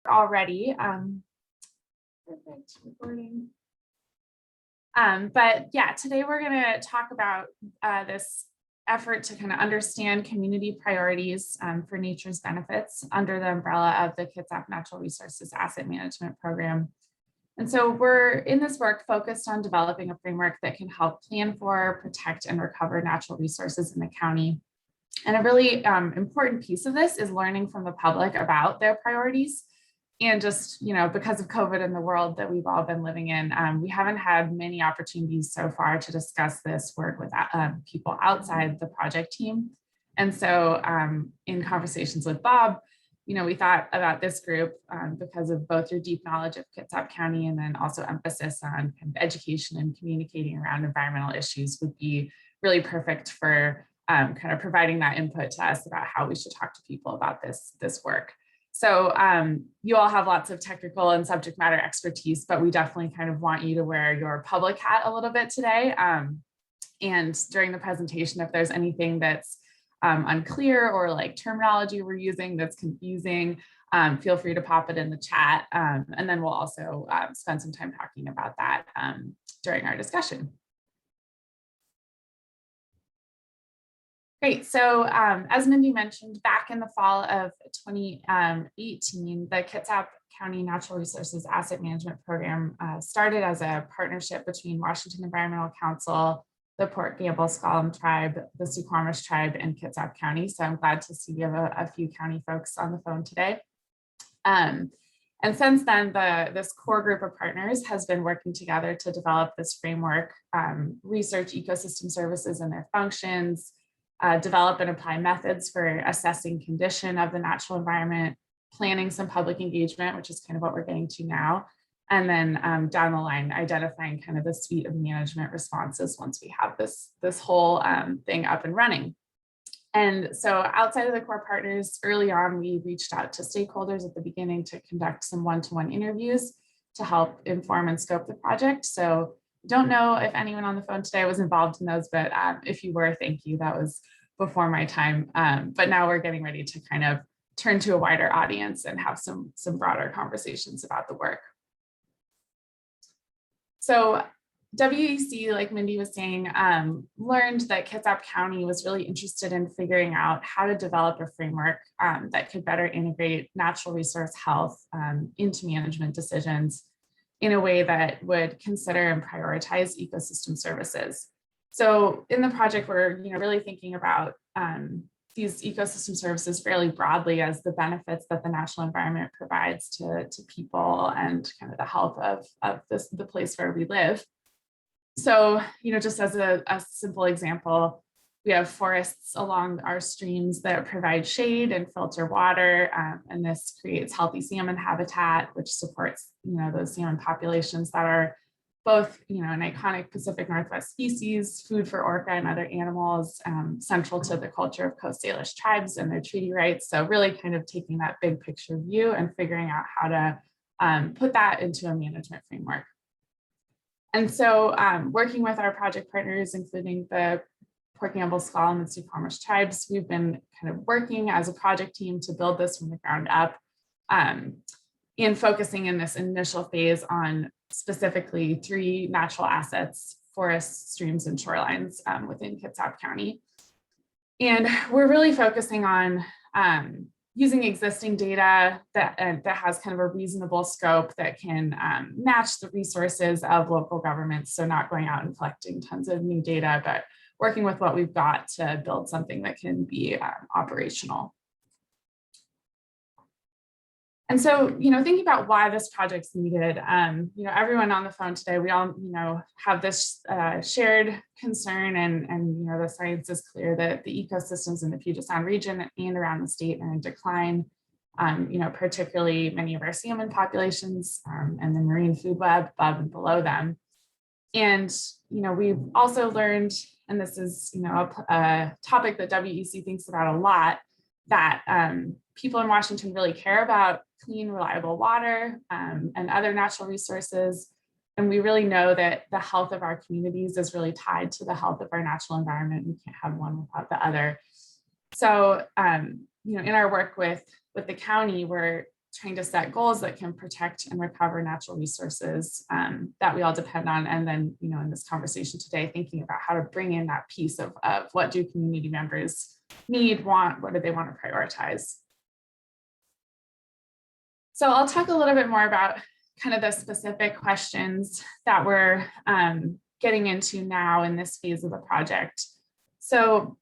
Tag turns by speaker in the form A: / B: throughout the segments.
A: already. Perfect recording. But yeah, today we're going to talk about this effort to kind of understand community priorities for nature's benefits under the umbrella of the Kitsap Natural Resources Asset Management Program. And so we're in this work focused on developing a framework that can help plan for, protect, and recover natural resources in the county. And a really important piece of this is learning from the public about their priorities. And just, because of COVID and the world that we've all been living in, we haven't had many opportunities so far to discuss this work with people outside the project team. And so in conversations with Bob, we thought about this group because of both your deep knowledge of Kitsap County and then also emphasis on kind of education and communicating around environmental issues would be really perfect for kind of providing that input to us about how we should talk to people about this work. So you all have lots of technical and subject matter expertise, but we definitely kind of want you to wear your public hat a little bit today. And during the presentation, if there's anything that's unclear or like terminology we're using that's confusing, feel free to pop it in the chat. And then we'll also spend some time talking about that during our discussion. Great. So as Mindy mentioned, back in the fall of 2018, the Kitsap County Natural Resources Asset Management Program started as a partnership between Washington Environmental Council, the Port Gamble-Slalom Tribe, the Suquamish Tribe, and Kitsap County. So I'm glad to see we have a few county folks on the phone today. And since then, this core group of partners has been working together to develop this framework, research ecosystem services and their functions, develop and apply methods for assessing condition of the natural environment, planning some public engagement, which is kind of what we're getting to now, and then down the line, identifying kind of the suite of management responses once we have this whole thing up and running. And so outside of the core partners, early on, we reached out to stakeholders at the beginning to conduct some one-to-one interviews to help inform and scope the project. So don't know if anyone on the phone today was involved in those, but if you were, thank you. That was before my time. But now we're getting ready to kind of turn to a wider audience and have some broader conversations about the work. So WEC, like Mindy was saying, learned that Kitsap County was really interested in figuring out how to develop a framework that could better integrate natural resource health into management decisions in a way that would consider and prioritize ecosystem services. So in the project, we're really thinking about these ecosystem services fairly broadly as the benefits that the natural environment provides to people and kind of the health of the place where we live. So, just as a simple example, we have forests along our streams that provide shade and filter water, and this creates healthy salmon habitat, which supports, those salmon populations that are both, an iconic Pacific Northwest species, food for orca and other animals, central to the culture of Coast Salish tribes and their treaty rights. So really kind of taking that big picture view and figuring out how to put that into a management framework. And so working with our project partners, including the Port Gamble-Slalom and Suquamish tribes, we've been kind of working as a project team to build this from the ground up and focusing in this initial phase on specifically 3 natural assets, forests, streams, and shorelines within Kitsap County. And we're really focusing on using existing data that has kind of a reasonable scope that can match the resources of local governments. So not going out and collecting tons of new data, but working with what we've got to build something that can be operational. And so, thinking about why this project's needed, everyone on the phone today, we all, have this shared concern and the science is clear that the ecosystems in the Puget Sound region and around the state are in decline, particularly many of our salmon populations and the marine food web above and below them. And, we've also learned, and this is, a topic that WEC thinks about a lot, that people in Washington really care about clean, reliable water and other natural resources. And we really know that the health of our communities is really tied to the health of our natural environment. We can't have one without the other. So, in our work with the county, we're trying to set goals that can protect and recover natural resources that we all depend on. And then, in this conversation today, thinking about how to bring in that piece of what do community members need, want, what do they want to prioritize. So I'll talk a little bit more about kind of the specific questions that we're getting into now in this phase of the project. So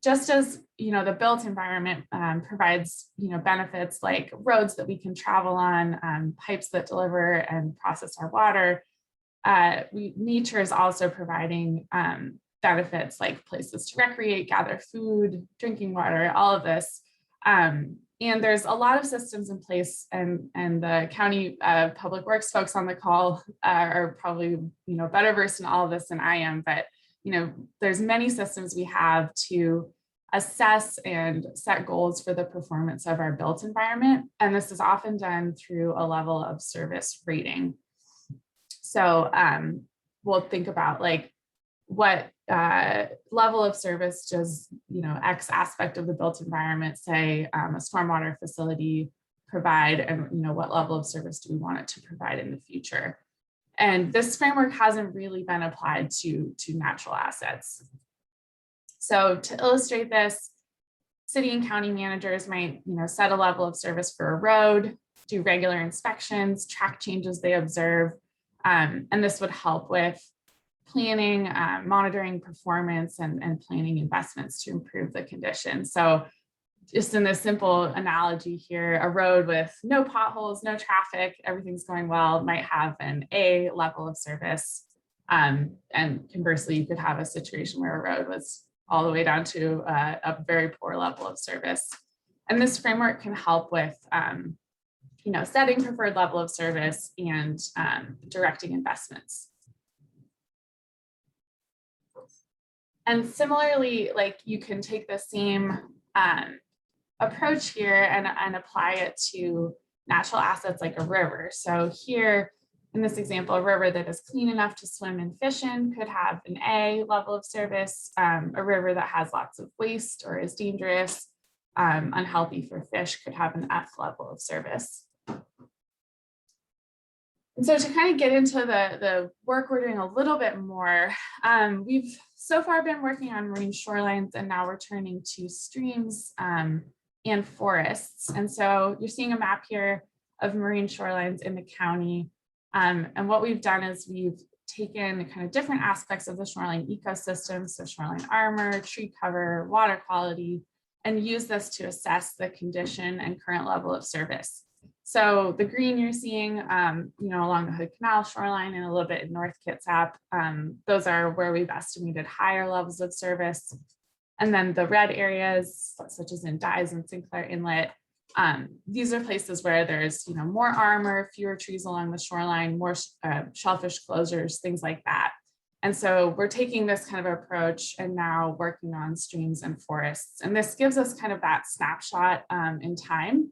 A: just as the built environment provides benefits like roads that we can travel on, pipes that deliver and process our water, nature is also providing benefits like places to recreate, gather food, drinking water, all of this. And there's a lot of systems in place, and the county public works folks on the call are probably better versed in all of this than I am, but there's many systems we have to assess and set goals for the performance of our built environment. And this is often done through a level of service rating. So we'll think about like what level of service does X aspect of the built environment, say a stormwater facility, provide, and what level of service do we want it to provide in the future. And this framework hasn't really been applied to natural assets. So to illustrate this, city and county managers might set a level of service for a road, do regular inspections, track changes they observe, and this would help with planning, monitoring performance, and planning investments to improve the condition. So just in this simple analogy here, a road with no potholes, no traffic, everything's going well, might have an A level of service. And conversely, you could have a situation where a road was all the way down to a very poor level of service. And this framework can help with setting preferred level of service and directing investments. And similarly, like you can take the same approach here and apply it to natural assets like a river. So here in this example, a river that is clean enough to swim and fish in could have an A level of service. A river that has lots of waste or is dangerous, unhealthy for fish, could have an F level of service. And so to kind of get into the work we're doing a little bit more, we've so far been working on marine shorelines, and now we're turning to streams and forests. And so you're seeing a map here of marine shorelines in the county. And what we've done is we've taken kind of different aspects of the shoreline ecosystem, so shoreline armor, tree cover, water quality, and use this to assess the condition and current level of service. So the green you're seeing, along the Hood Canal shoreline and a little bit in North Kitsap, those are where we've estimated higher levels of service. And then the red areas, such as in Dyes and Sinclair Inlet, these are places where there's more armor, fewer trees along the shoreline, more shellfish closures, things like that. And so we're taking this kind of approach and now working on streams and forests. And this gives us kind of that snapshot in time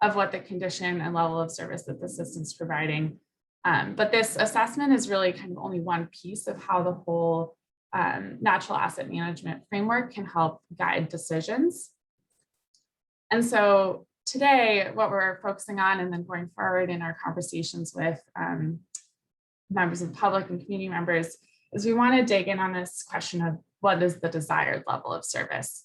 A: of what the condition and level of service that the system's providing. But this assessment is really kind of only one piece of how the whole natural asset management framework can help guide decisions. And so today, what we're focusing on and then going forward in our conversations with members of the public and community members is we want to dig in on this question of what is the desired level of service.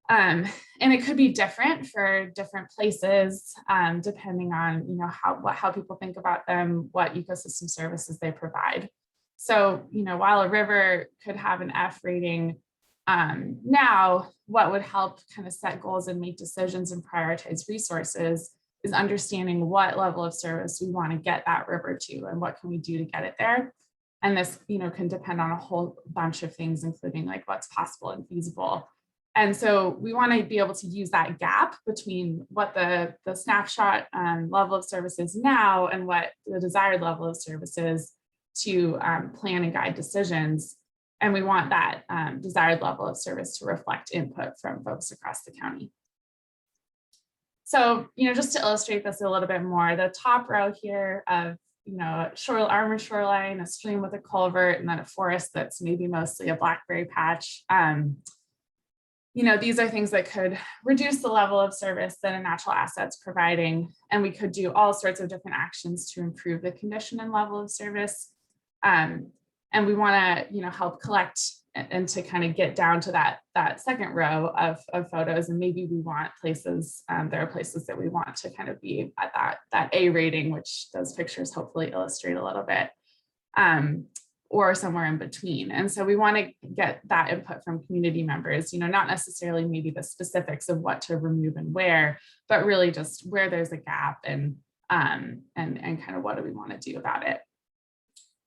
A: And it could be different for different places, depending on how people think about them, what ecosystem services they provide. So while a river could have an F rating, now what would help kind of set goals and make decisions and prioritize resources is understanding what level of service we want to get that river to and what can we do to get it there. And this can depend on a whole bunch of things, including like what's possible and feasible. And so we want to be able to use that gap between what the snapshot level of service is now and what the desired level of service is to plan and guide decisions. And we want that desired level of service to reflect input from folks across the county. So, just to illustrate this a little bit more, the top row here of, armor shoreline, a stream with a culvert, and then a forest that's maybe mostly a blackberry patch. these are things that could reduce the level of service that a natural asset's providing. And we could do all sorts of different actions to improve the condition and level of service. And we want to, help collect and to kind of get down to that second row of photos. And maybe we want places, there are places that we want to kind of be at that A rating, which those pictures hopefully illustrate a little bit, or somewhere in between. And so we want to get that input from community members, not necessarily maybe the specifics of what to remove and where, but really just where there's a gap and kind of what do we want to do about it.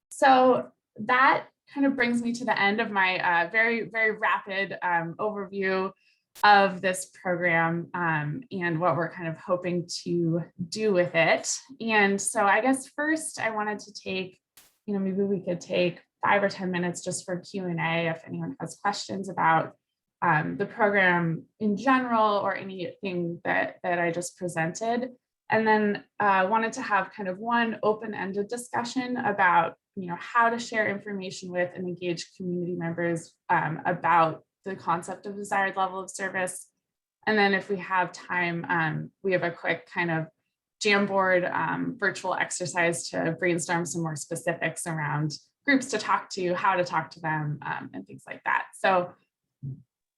A: So that kind of brings me to the end of my very, very rapid overview of this program and what we're kind of hoping to do with it. And so I guess first I wanted to take, maybe we could take 5 or 10 minutes just for Q&A if anyone has questions about the program in general or anything that I just presented. And then wanted to have kind of one open-ended discussion about how to share information with and engage community members about the concept of desired level of service. And then if we have time, we have a quick kind of Jamboard virtual exercise to brainstorm some more specifics around groups to talk to, how to talk to them, and things like that. So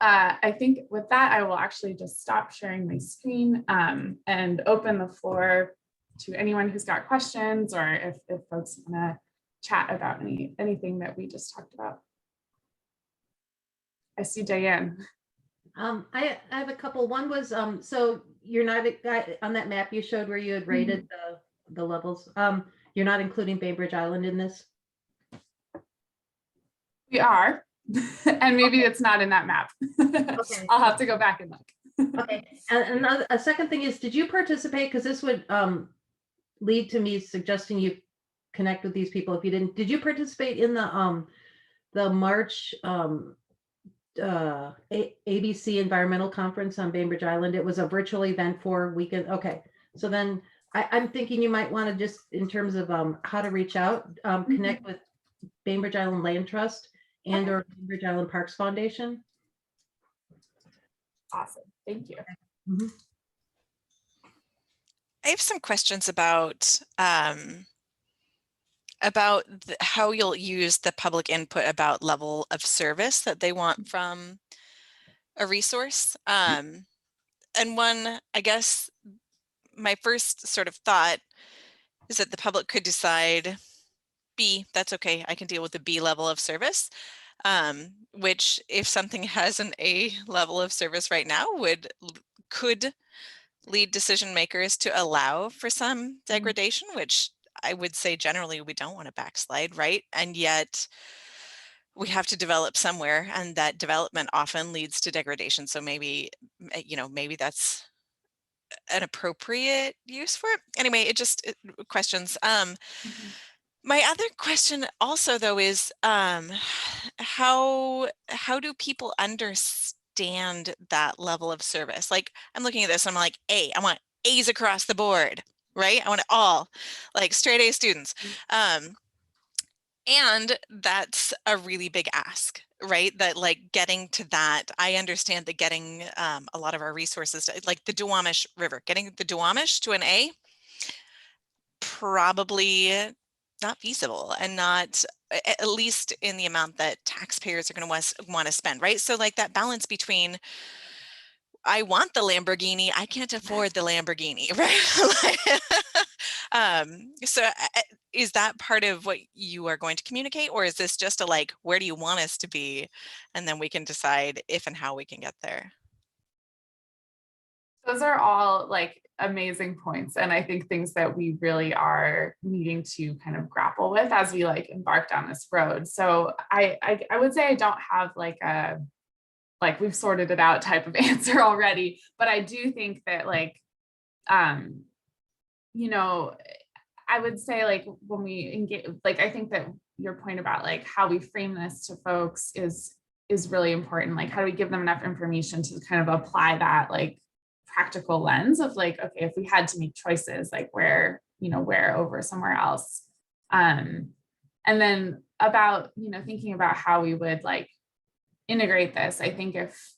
A: I think with that, I will actually just stop sharing my screen and open the floor to anyone who's got questions or if folks want to chat about anything that we just talked about. I see Diane.
B: I have a couple. One was, so you're not on that map you showed where you had rated the levels. You're not including Bainbridge Island in this?
A: We are, and maybe it's not in that map. Okay. I'll have to go back and look.
B: Okay, and a second thing is, did you participate? Because this would lead to me suggesting you connect with these people if you didn't. Did you participate in the March ABC Environmental Conference on Bainbridge Island? It was a virtual event for weekend. Okay, so then I'm thinking you might want to just, in terms of how to reach out, connect with Bainbridge Island Land Trust and or Bainbridge Island Parks Foundation.
A: Awesome, thank you.
B: Mm-hmm.
C: I have some questions about how you'll use the public input about level of service that they want from a resource. And one, I guess, my first sort of thought is that the public could decide B, that's okay, I can deal with the B level of service, which if something has an A level of service right now could lead decision makers to allow for some degradation, which I would say generally we don't want to backslide, right? And yet we have to develop somewhere, and that development often leads to degradation. So maybe, maybe that's an appropriate use for it. Anyway, questions. My other question also though is how do people understand that level of service? Like I'm looking at this and I'm like, I want A's across the board, right? I want it all, like straight A students. And that's a really big ask, right? That like getting to that, I understand that getting a lot of our resources, like the Duwamish River, getting the Duwamish to an A, probably not feasible and not, at least in the amount that taxpayers are going to want to spend, right? So like that balance between, I want the Lamborghini, I can't afford the Lamborghini, right? So is that part of what you are going to communicate, or is this just a like, where do you want us to be? And then we can decide if and how we can get there.
A: Those are all like amazing points. And I think things that we really are needing to kind of grapple with as we like embark down this road. So I would say I don't have like we've sorted it out type of answer already, but I do think that like, I would say like when we engage, like, I think that your point about like how we frame this to folks is really important. Like, how do we give them enough information to kind of apply that like practical lens of like, okay, if we had to make choices, like where over somewhere else. And then about, thinking about how we would like integrate this. I think if,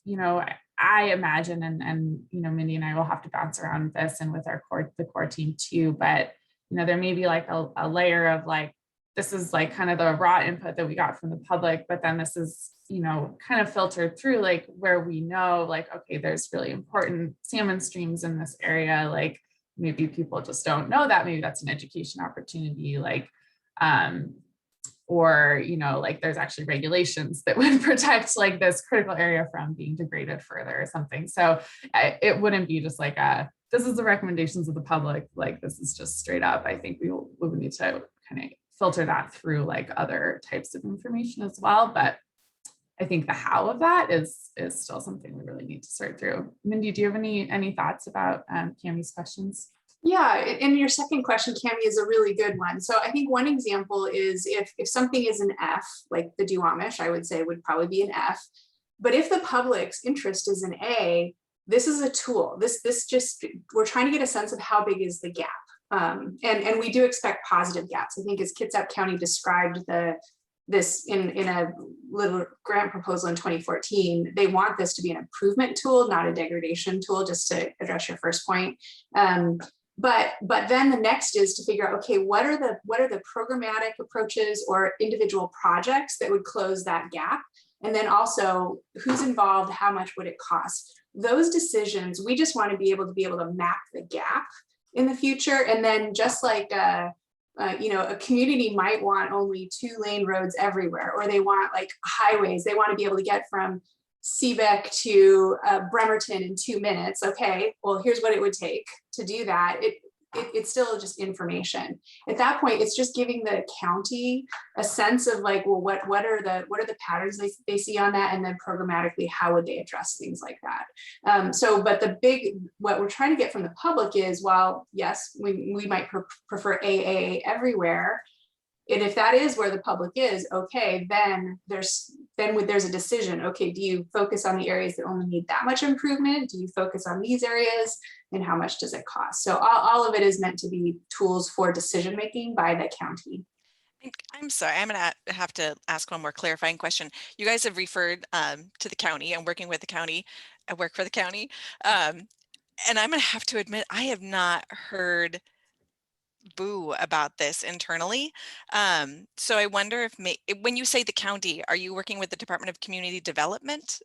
A: I imagine, and Mindy and I will have to bounce around this and with the core team too, but there may be like a layer of like, this is like kind of the raw input that we got from the public, but then this is, kind of filtered through like where we know like, okay, there's really important salmon streams in this area. Like maybe people just don't know that. Maybe that's an education opportunity. Like, or, like there's actually regulations that would protect like this critical area from being degraded further or something. So it wouldn't be just like this is the recommendations of the public. Like this is just straight up. I think we would need to kind of filter that through like other types of information as well. But I think the how of that is still something we really need to sort through. Mindy, do you have any thoughts about Cammie's questions?
D: Yeah, and your second question, Cammie, is a really good one. So I think one example is if something is an F, like the Duwamish, I would say would probably be an F. But if the public's interest is an A, this is a tool. This just, we're trying to get a sense of how big is the gap. And we do expect positive gaps. I think as Kitsap County described this in a little grant proposal in 2014, they want this to be an improvement tool, not a degradation tool, just to address your first point. But then the next is to figure out, okay, what are the programmatic approaches or individual projects that would close that gap? And then also who's involved, how much would it cost? Those decisions, we just want to be able to map the gap in the future. And then just like, a community might want only 2-lane roads everywhere, or they want like highways. They want to be able to get from Seebeck to Bremerton in 2 minutes. Okay, well, here's what it would take to do that. It's still just information. At that point, it's just giving the county a sense of like, well, what are the patterns they see on that, and then programmatically, how would they address things like that? But what we're trying to get from the public is, while yes, we might prefer AA everywhere. And if that is where the public is, okay, then there's a decision. Okay, do you focus on the areas that only need that much improvement? Do you focus on these areas? And how much does it cost? So all of it is meant to be tools for decision making by the county.
C: I'm sorry, I'm going to have to ask one more clarifying question. You guys have referred to the county and working with the county. I work for the county. And I'm going to have to admit, I have not heard boo about this internally. So I wonder if when you say the county, are you working with the Department of Community Development?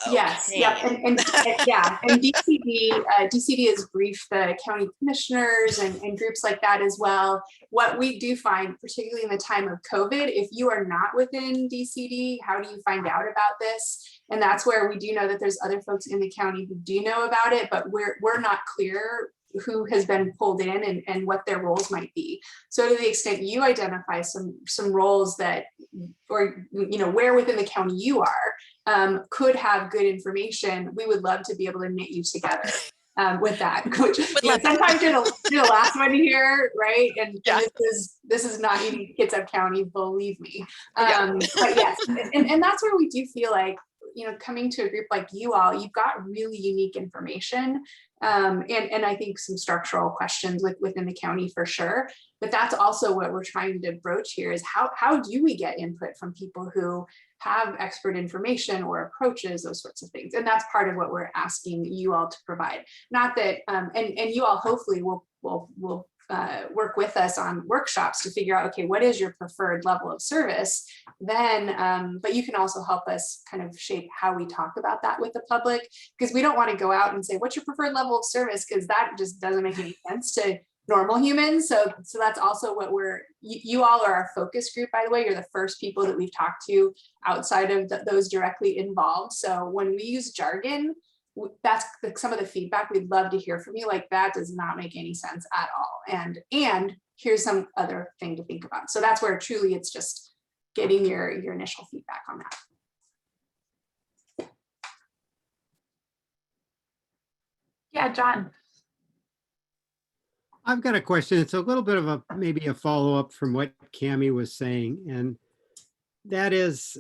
D: Yes,
C: Okay.
D: yep, and yeah, and DCD has briefed the county commissioners and groups like that as well. What we do find, particularly in the time of COVID, if you are not within DCD, how do you find out about this? And that's where we do know that there's other folks in the county who do know about it, but we're not clear who has been pulled in and what their roles might be. So to the extent you identify some roles that, or where within the county you are, could have good information, we would love to be able to knit you together with that. Which sometimes you're the last one to hear, right? And this is not unique to Kitsap County, believe me. But yes, and that's where we do feel like, coming to a group like you all, you've got really unique information. And I think some structural questions within the county for sure. But that's also what we're trying to broach here is how do we get input from people who have expert information or approaches, those sorts of things. And that's part of what we're asking you all to provide. Not that, and you all hopefully will work with us on workshops to figure out, okay, what is your preferred level of service? Then, but you can also help us kind of shape how we talk about that with the public, because we don't want to go out and say, what's your preferred level of service? Because that just doesn't make any sense to normal humans. So that's also what you all are our focus group, by the way. You're the first people that we've talked to outside of those directly involved. So when we use jargon, that's some of the feedback we'd love to hear from you. Like, that does not make any sense at all. And here's some other thing to think about. So that's where truly it's just getting your initial feedback on that.
A: Yeah, John.
E: I've got a question. It's a little bit of maybe a follow-up from what Cammie was saying, and that is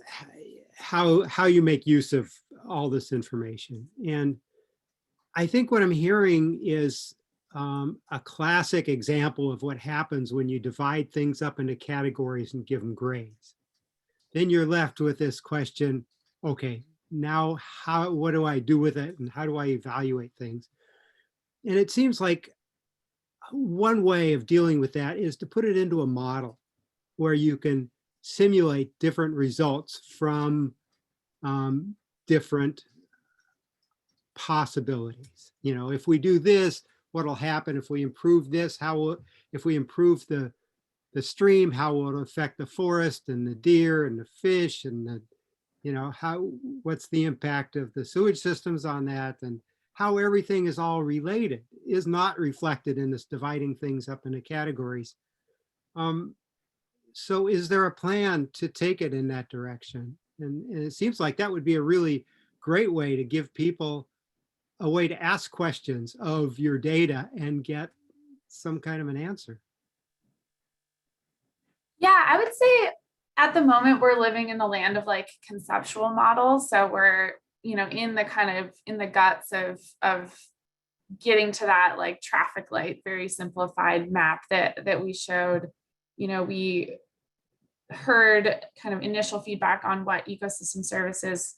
E: how you make use of all this information. And I think what I'm hearing is a classic example of what happens when you divide things up into categories and give them grades. Then you're left with this question, okay, now what do I do with it and how do I evaluate things? And it seems like one way of dealing with that is to put it into a model where you can simulate different results from different possibilities. You know, if we do this, what'll happen? If we improve this, if we improve the stream, how will it affect the forest and the deer and the fish and the, you know, what's the impact of the sewage systems on that, and how everything is all related is not reflected in this dividing things up into categories. So is there a plan to take it in that direction? And it seems like that would be a really great way to give people a way to ask questions of your data and get some kind of an answer.
A: Yeah, I would say at the moment we're living in the land of like conceptual models. So we're, you know, in the guts of getting to that like traffic light, very simplified map that we showed. You know, we heard kind of initial feedback on what ecosystem services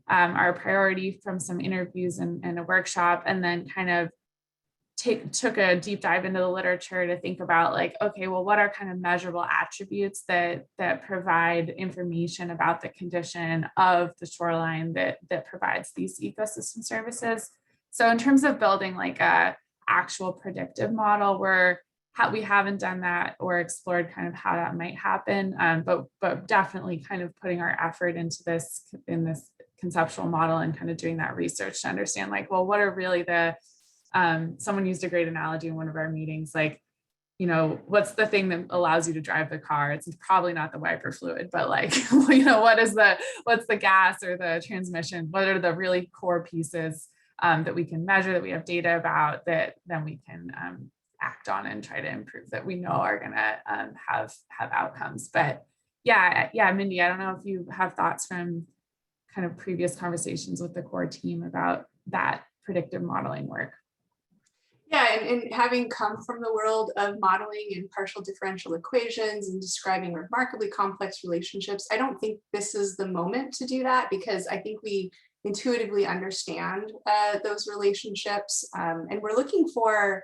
A: are a priority from some interviews and a workshop, and then kind of took a deep dive into the literature to think about like, okay, well, what are kind of measurable attributes that provide information about the condition of the shoreline that provides these ecosystem services. So in terms of building like a actual predictive model, we haven't done that or explored kind of how that might happen, but definitely kind of putting our effort into this conceptual model and kind of doing that research to understand like, well, what are really someone used a great analogy in one of our meetings, like, you know, what's the thing that allows you to drive the car? It's probably not the wiper fluid, but like, you know, what's the gas or the transmission? What are the really core pieces that we can measure, that we have data about, that then we can act on and try to improve, that we know are gonna have outcomes. But yeah, Mindy, I don't know if you have thoughts from kind of previous conversations with the core team about that predictive modeling work.
D: Yeah, and having come from the world of modeling and partial differential equations and describing remarkably complex relationships, I don't think this is the moment to do that, because I think we intuitively understand those relationships, and we're looking for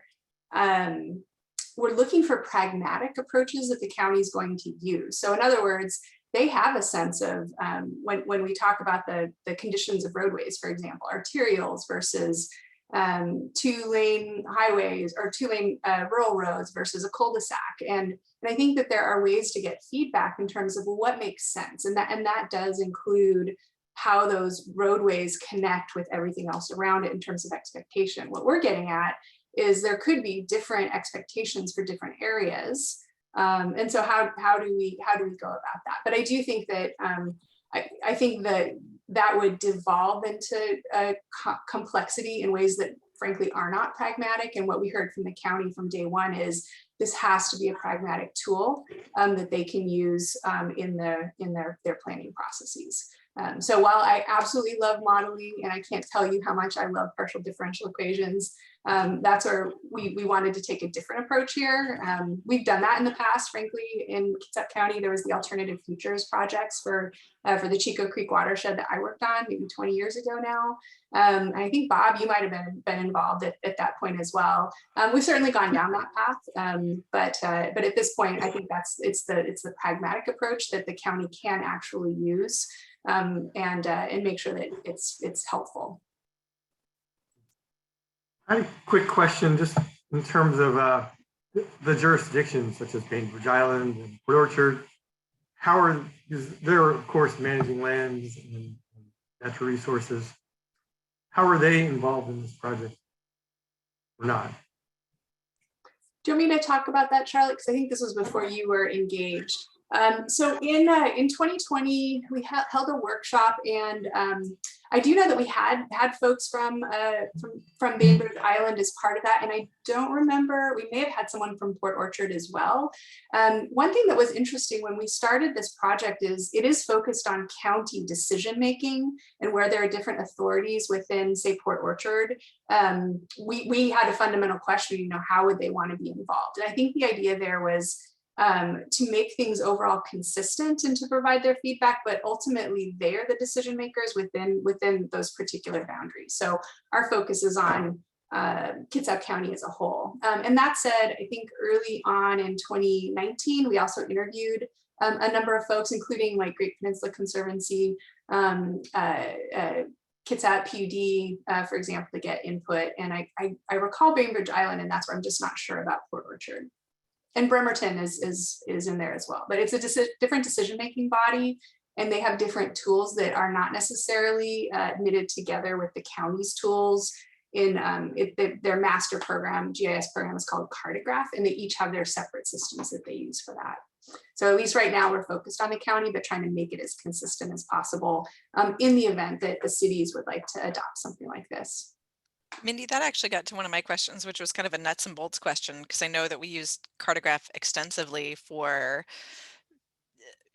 D: pragmatic approaches that the county is going to use. So in other words, they have a sense of when we talk about the conditions of roadways, for example, arterials versus 2-lane highways or 2-lane rural roads versus a cul-de-sac. And I think that there are ways to get feedback in terms of what makes sense. And that does include how those roadways connect with everything else around it in terms of expectation. What we're getting at is there could be different expectations for different areas. And so how do we go about that? But I do think that I think that would devolve into complexity in ways that frankly are not pragmatic. And what we heard from the county from day one is this has to be a pragmatic tool that they can use in their planning processes. So while I absolutely love modeling, and I can't tell you how much I love partial differential equations, that's where we wanted to take a different approach here. We've done that in the past, frankly. In Kitsap County, there was the Alternative Futures projects for the Chico Creek watershed that I worked on maybe 20 years ago now. And I think, Bob, you might have been involved at that point as well. We've certainly gone down that path, but at this point, I think it's the pragmatic approach that the county can actually use and make sure that it's helpful.
F: I have a quick question, just in terms of the jurisdictions such as Bainbridge Island and Port Orchard. They're of course managing lands and natural resources. How are they involved in this project or not?
D: Do you want me to talk about that, Charlotte? Because I think this was before you were engaged. So in 2020, we held a workshop, and I do know that we had folks from Bainbridge Island as part of that, and I don't remember, we may have had someone from Port Orchard as well. One thing that was interesting when we started this project is it is focused on county decision making and where there are different authorities within, say, Port Orchard. We had a fundamental question, how would they want to be involved? And I think the idea there was to make things overall consistent and to provide their feedback, but ultimately they're the decision makers within those particular boundaries. So our focus is on Kitsap County as a whole. And that said, I think early on in 2019, we also interviewed a number of folks, including like Great Peninsula Conservancy, Kitsap PUD, for example, to get input. And I recall Bainbridge Island, and that's where I'm just not sure about Port Orchard. And Bremerton is in there as well. But it's a different decision-making body, and they have different tools that are not necessarily knitted together with the county's tools. In their master program, GIS program is called Cartograph, and they each have their separate systems that they use for that. So at least right now we're focused on the county, but trying to make it as consistent as possible in the event that the cities would like to adopt something like this.
C: Mindy, that actually got to one of my questions, which was kind of a nuts and bolts question, because I know that we used Cartograph extensively for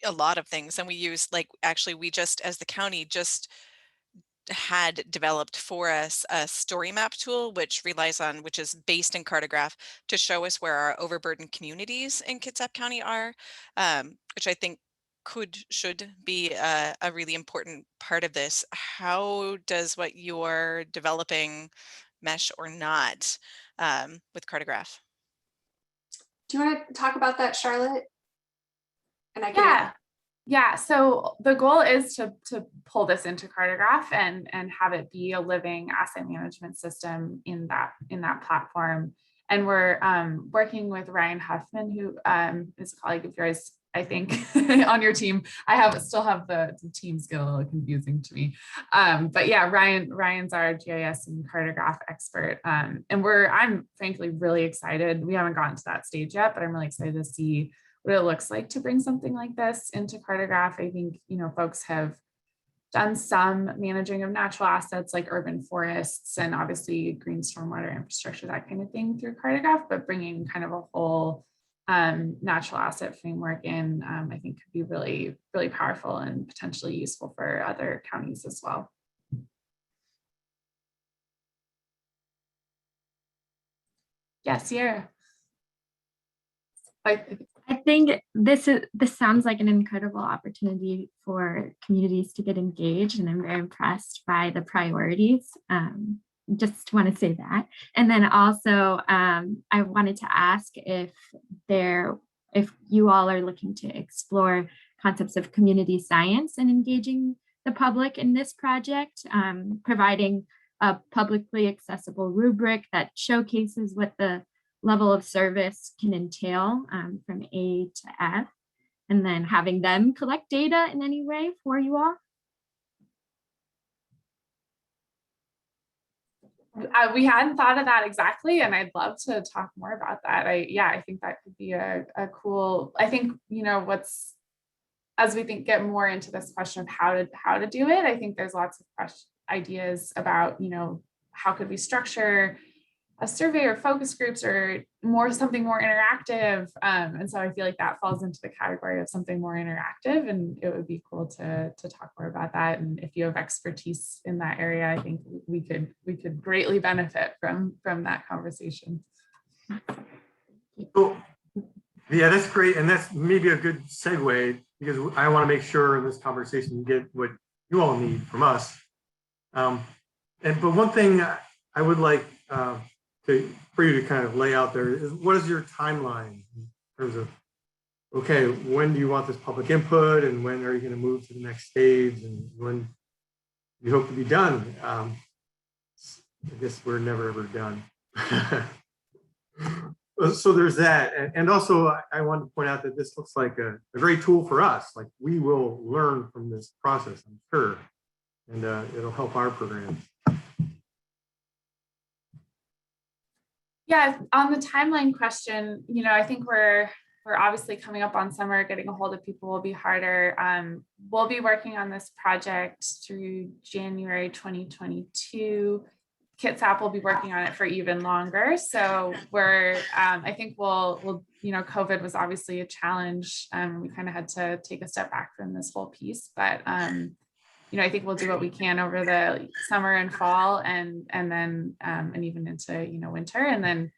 C: a lot of things. And we used, like, actually, we just, as the county, just had developed for us a story map tool, which is based in Cartograph to show us where our overburdened communities in Kitsap County are, which I think should be a really important part of this. How does what you're developing mesh or not with Cartograph?
D: Do you want to talk about that, Charlotte? And I can
A: Yeah, so the goal is to pull this into Cartograph and have it be a living asset management system in that platform. And we're working with Ryan Huffman, who is a colleague of yours, I think, on your team. I still have the teams get a little confusing to me. But yeah, Ryan's our GIS and Cartograph expert. And I'm frankly really excited. We haven't gotten to that stage yet, but I'm really excited to see what it looks like to bring something like this into Cartograph. I think, folks have done some managing of natural assets like urban forests and obviously green stormwater infrastructure, that kind of thing through Cartograph, but bringing kind of a whole natural asset framework in, I think could be really, really powerful and potentially useful for other counties as well. Yeah, Sierra.
G: I think this sounds like an incredible opportunity for communities to get engaged, and I'm very impressed by the priorities. Just want to say that. And then also, I wanted to ask if you all are looking to explore concepts of community science and engaging the public in this project, providing a publicly accessible rubric that showcases what the level of service can entail from A to F, and then having them collect data in any way for you all?
A: We hadn't thought of that exactly, and I'd love to talk more about that. I think that could be a cool, I think, as we get more into this question of how to do it, I think there's lots of ideas about, how could we structure a survey or focus groups or something more interactive. And so I feel like that falls into the category of something more interactive, and it would be cool to talk more about that. And if you have expertise in that area, I think we could greatly benefit from that conversation.
F: Cool. Yeah, that's great. And that's maybe a good segue, because I want to make sure in this conversation you get what you all need from us. But one thing I would like for you to kind of lay out there is, what is your timeline in terms of, okay, when do you want this public input, and when are you going to move to the next stage, and when you hope to be done? I guess we're never ever done. So there's that. And also I wanted to point out that this looks like a great tool for us. Like, we will learn from this process, I'm sure, and it'll help our programs.
A: Yeah, on the timeline question, I think we're obviously coming up on summer. Getting a hold of people will be harder. We'll be working on this project through January 2022. Kitsap will be working on it for even longer. So I think we'll COVID was obviously a challenge. We kind of had to take a step back from this whole piece, but I think we'll do what we can over the summer and fall, and then and even into winter. And then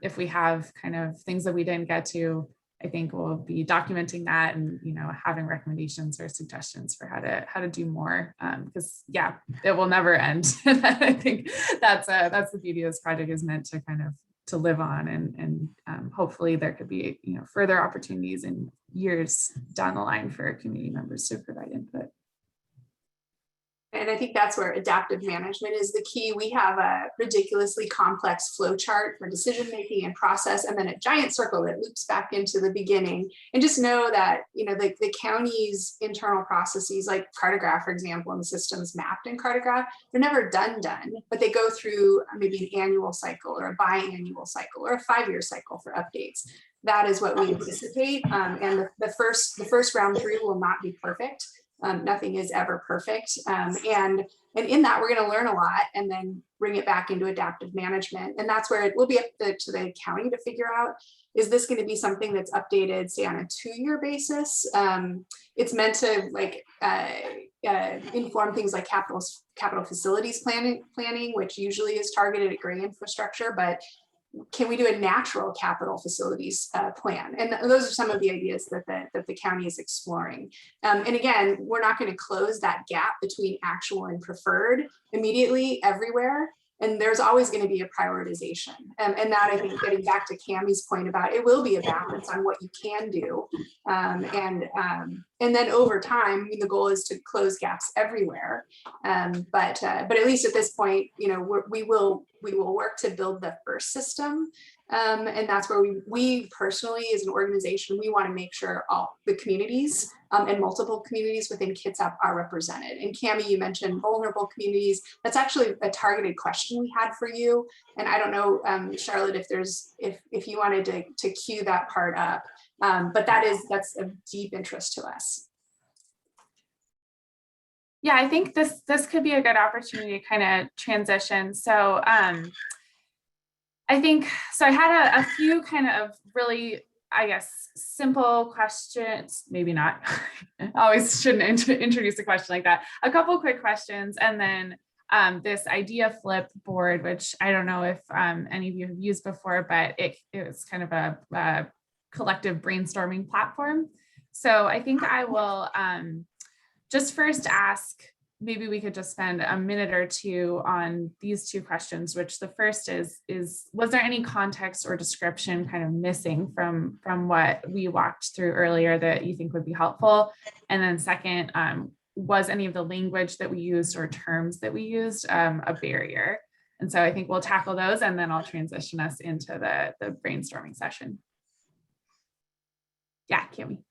A: if we have kind of things that we didn't get to, I think we'll be documenting that and, having recommendations or suggestions for how to do more. Because yeah, it will never end. I think that's the beauty of this project, is meant to kind of to live on, and hopefully there could be, further opportunities in years down the line for community members to provide input.
D: And I think that's where adaptive management is the key. We have a ridiculously complex flow chart for decision making and process, and then a giant circle that loops back into the beginning. And just know that, the county's internal processes, like Cartograph, for example, and the systems mapped in Cartograph, they're never done, but they go through maybe an annual cycle or a biannual cycle or a 5-year cycle for updates. That is what we anticipate. And the first round through will not be perfect. Nothing is ever perfect. And in that, we're going to learn a lot and then bring it back into adaptive management. And that's where it will be up to the county to figure out, is this going to be something that's updated, say, on a 2-year basis? It's meant to inform things like capital facilities planning, which usually is targeted at gray infrastructure, but can we do a natural capital facilities plan? And those are some of the ideas that the county is exploring. And again, we're not going to close that gap between actual and preferred immediately everywhere. And there's always going to be a prioritization. And that, I think, getting back to Cammie's point about, it will be a balance on what you can do. And then over time, the goal is to close gaps everywhere. But at least at this point, we will work to build the first system. And that's where we personally, as an organization, we want to make sure all the communities and multiple communities within Kitsap are represented. And Cammie, you mentioned vulnerable communities. That's actually a targeted question we had for you. And I don't know, Charlotte, if you wanted to cue that part up, but that's of deep interest to us.
A: Yeah, I think this could be a good opportunity to kind of transition. So I had a few kind of really, I guess, simple questions, maybe not, always shouldn't introduce a question like that. A couple quick questions, and then this idea flip board, which I don't know if any of you have used before, but it was kind of a collective brainstorming platform. So I think I will just first ask, maybe we could just spend a minute or two on these two questions, which the first is was there any context or description kind of missing from what we walked through earlier that you think would be helpful? And then second, was any of the language that we used or terms that we used a barrier? And so I think we'll tackle those, and then I'll transition us into the brainstorming session. Yeah, Cammie.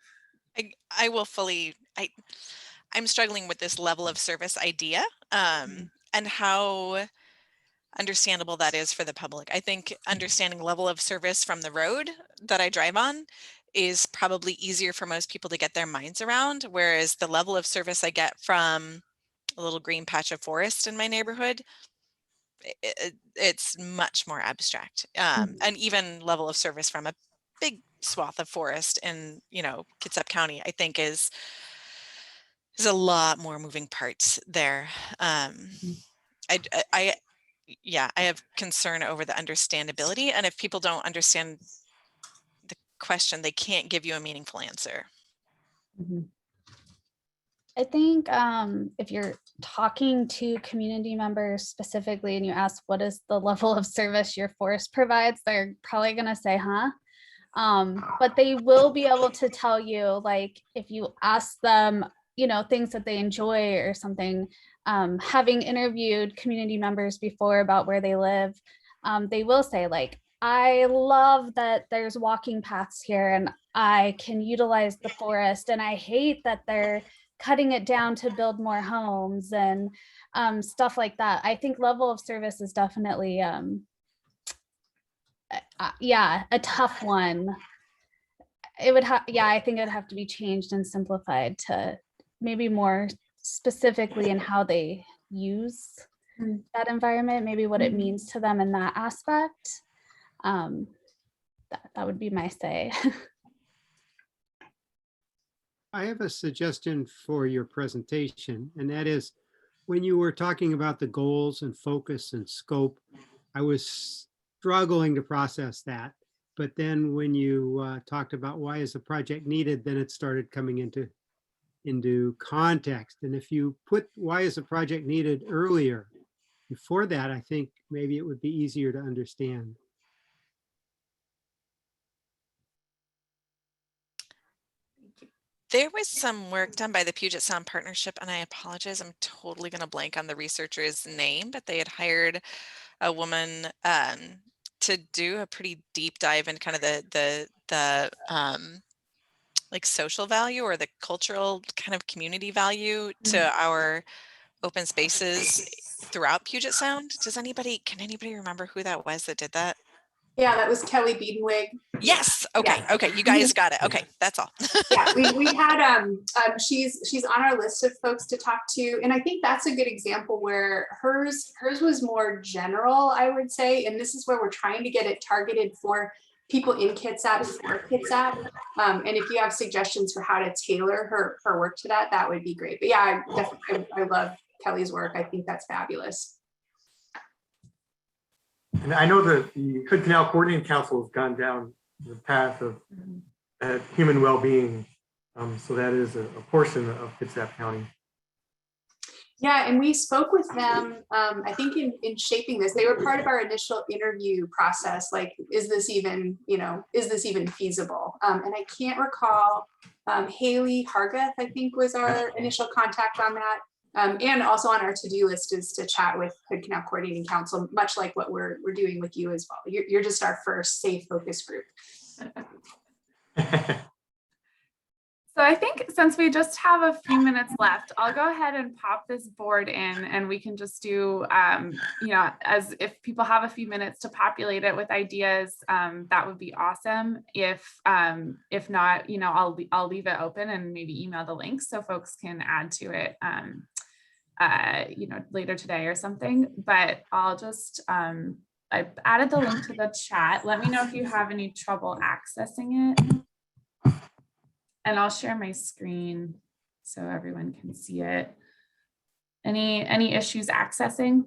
C: I will fully, I'm struggling with this level of service idea and how understandable that is for the public. I think understanding level of service from the road that I drive on is probably easier for most people to get their minds around, whereas the level of service I get from a little green patch of forest in my neighborhood, it's much more abstract. And even level of service from a big swath of forest in, Kitsap County, I think is a lot more moving parts there. I have concern over the understandability, and if people don't understand the question, they can't give you a meaningful answer.
H: I think if you're talking to community members specifically and you ask what is the level of service your forest provides, they're probably going to say, huh? But they will be able to tell you, like, if you ask them, things that they enjoy or something. Having interviewed community members before about where they live, they will say, like, I love that there's walking paths here and I can utilize the forest, and I hate that they're cutting it down to build more homes and stuff like that. I think level of service is definitely a tough one. It would I think it would have to be changed and simplified to maybe more specifically in how they use that environment, maybe what it means to them in that aspect. That would be my say.
E: I have a suggestion for your presentation, and that is when you were talking about the goals and focus and scope, I was struggling to process that. But then when you talked about why is the project needed, then it started coming into context. And if you put why is the project needed earlier, before that, I think maybe it would be easier to understand.
C: There was some work done by the Puget Sound Partnership, and I apologize, I'm totally going to blank on the researcher's name, but they had hired a woman to do a pretty deep dive in kind of the like social value or the cultural kind of community value to our open spaces throughout Puget Sound. Can anybody remember who that was that did that?
D: Yeah, that was Kelly Biedenwig.
C: Yes. Okay.
D: Yeah.
C: Okay. You guys got it. Okay. That's all.
D: Yeah, we had she's on our list of folks to talk to, and I think that's a good example where hers was more general, I would say, and this is where we're trying to get it targeted for people in Kitsap for Kitsap. And if you have suggestions for how to tailor her work to that, that would be great. But yeah, I love Kelly's work. I think that's fabulous.
F: And I know that the Hood Canal Coordinating Council has gone down the path of human well-being. So that is a portion of Kitsap County.
D: Yeah, and we spoke with them, I think in shaping this, they were part of our initial interview process. Like, is this even feasible? And I can't recall, Haley Hargath, I think was our initial contact on that. And also on our to-do list is to chat with Hood Canal Coordinating Council, much like what we're doing with you as well. You're just our first safe focus group.
A: So I think since we just have a few minutes left, I'll go ahead and pop this board in, and we can just do, as if people have a few minutes to populate it with ideas, that would be awesome. If not, I'll leave it open and maybe email the link so folks can add to it, later today or something. But I'll just, I added the link to the chat. Let me know if you have any trouble accessing it. And I'll share my screen so everyone can see it. Any issues accessing?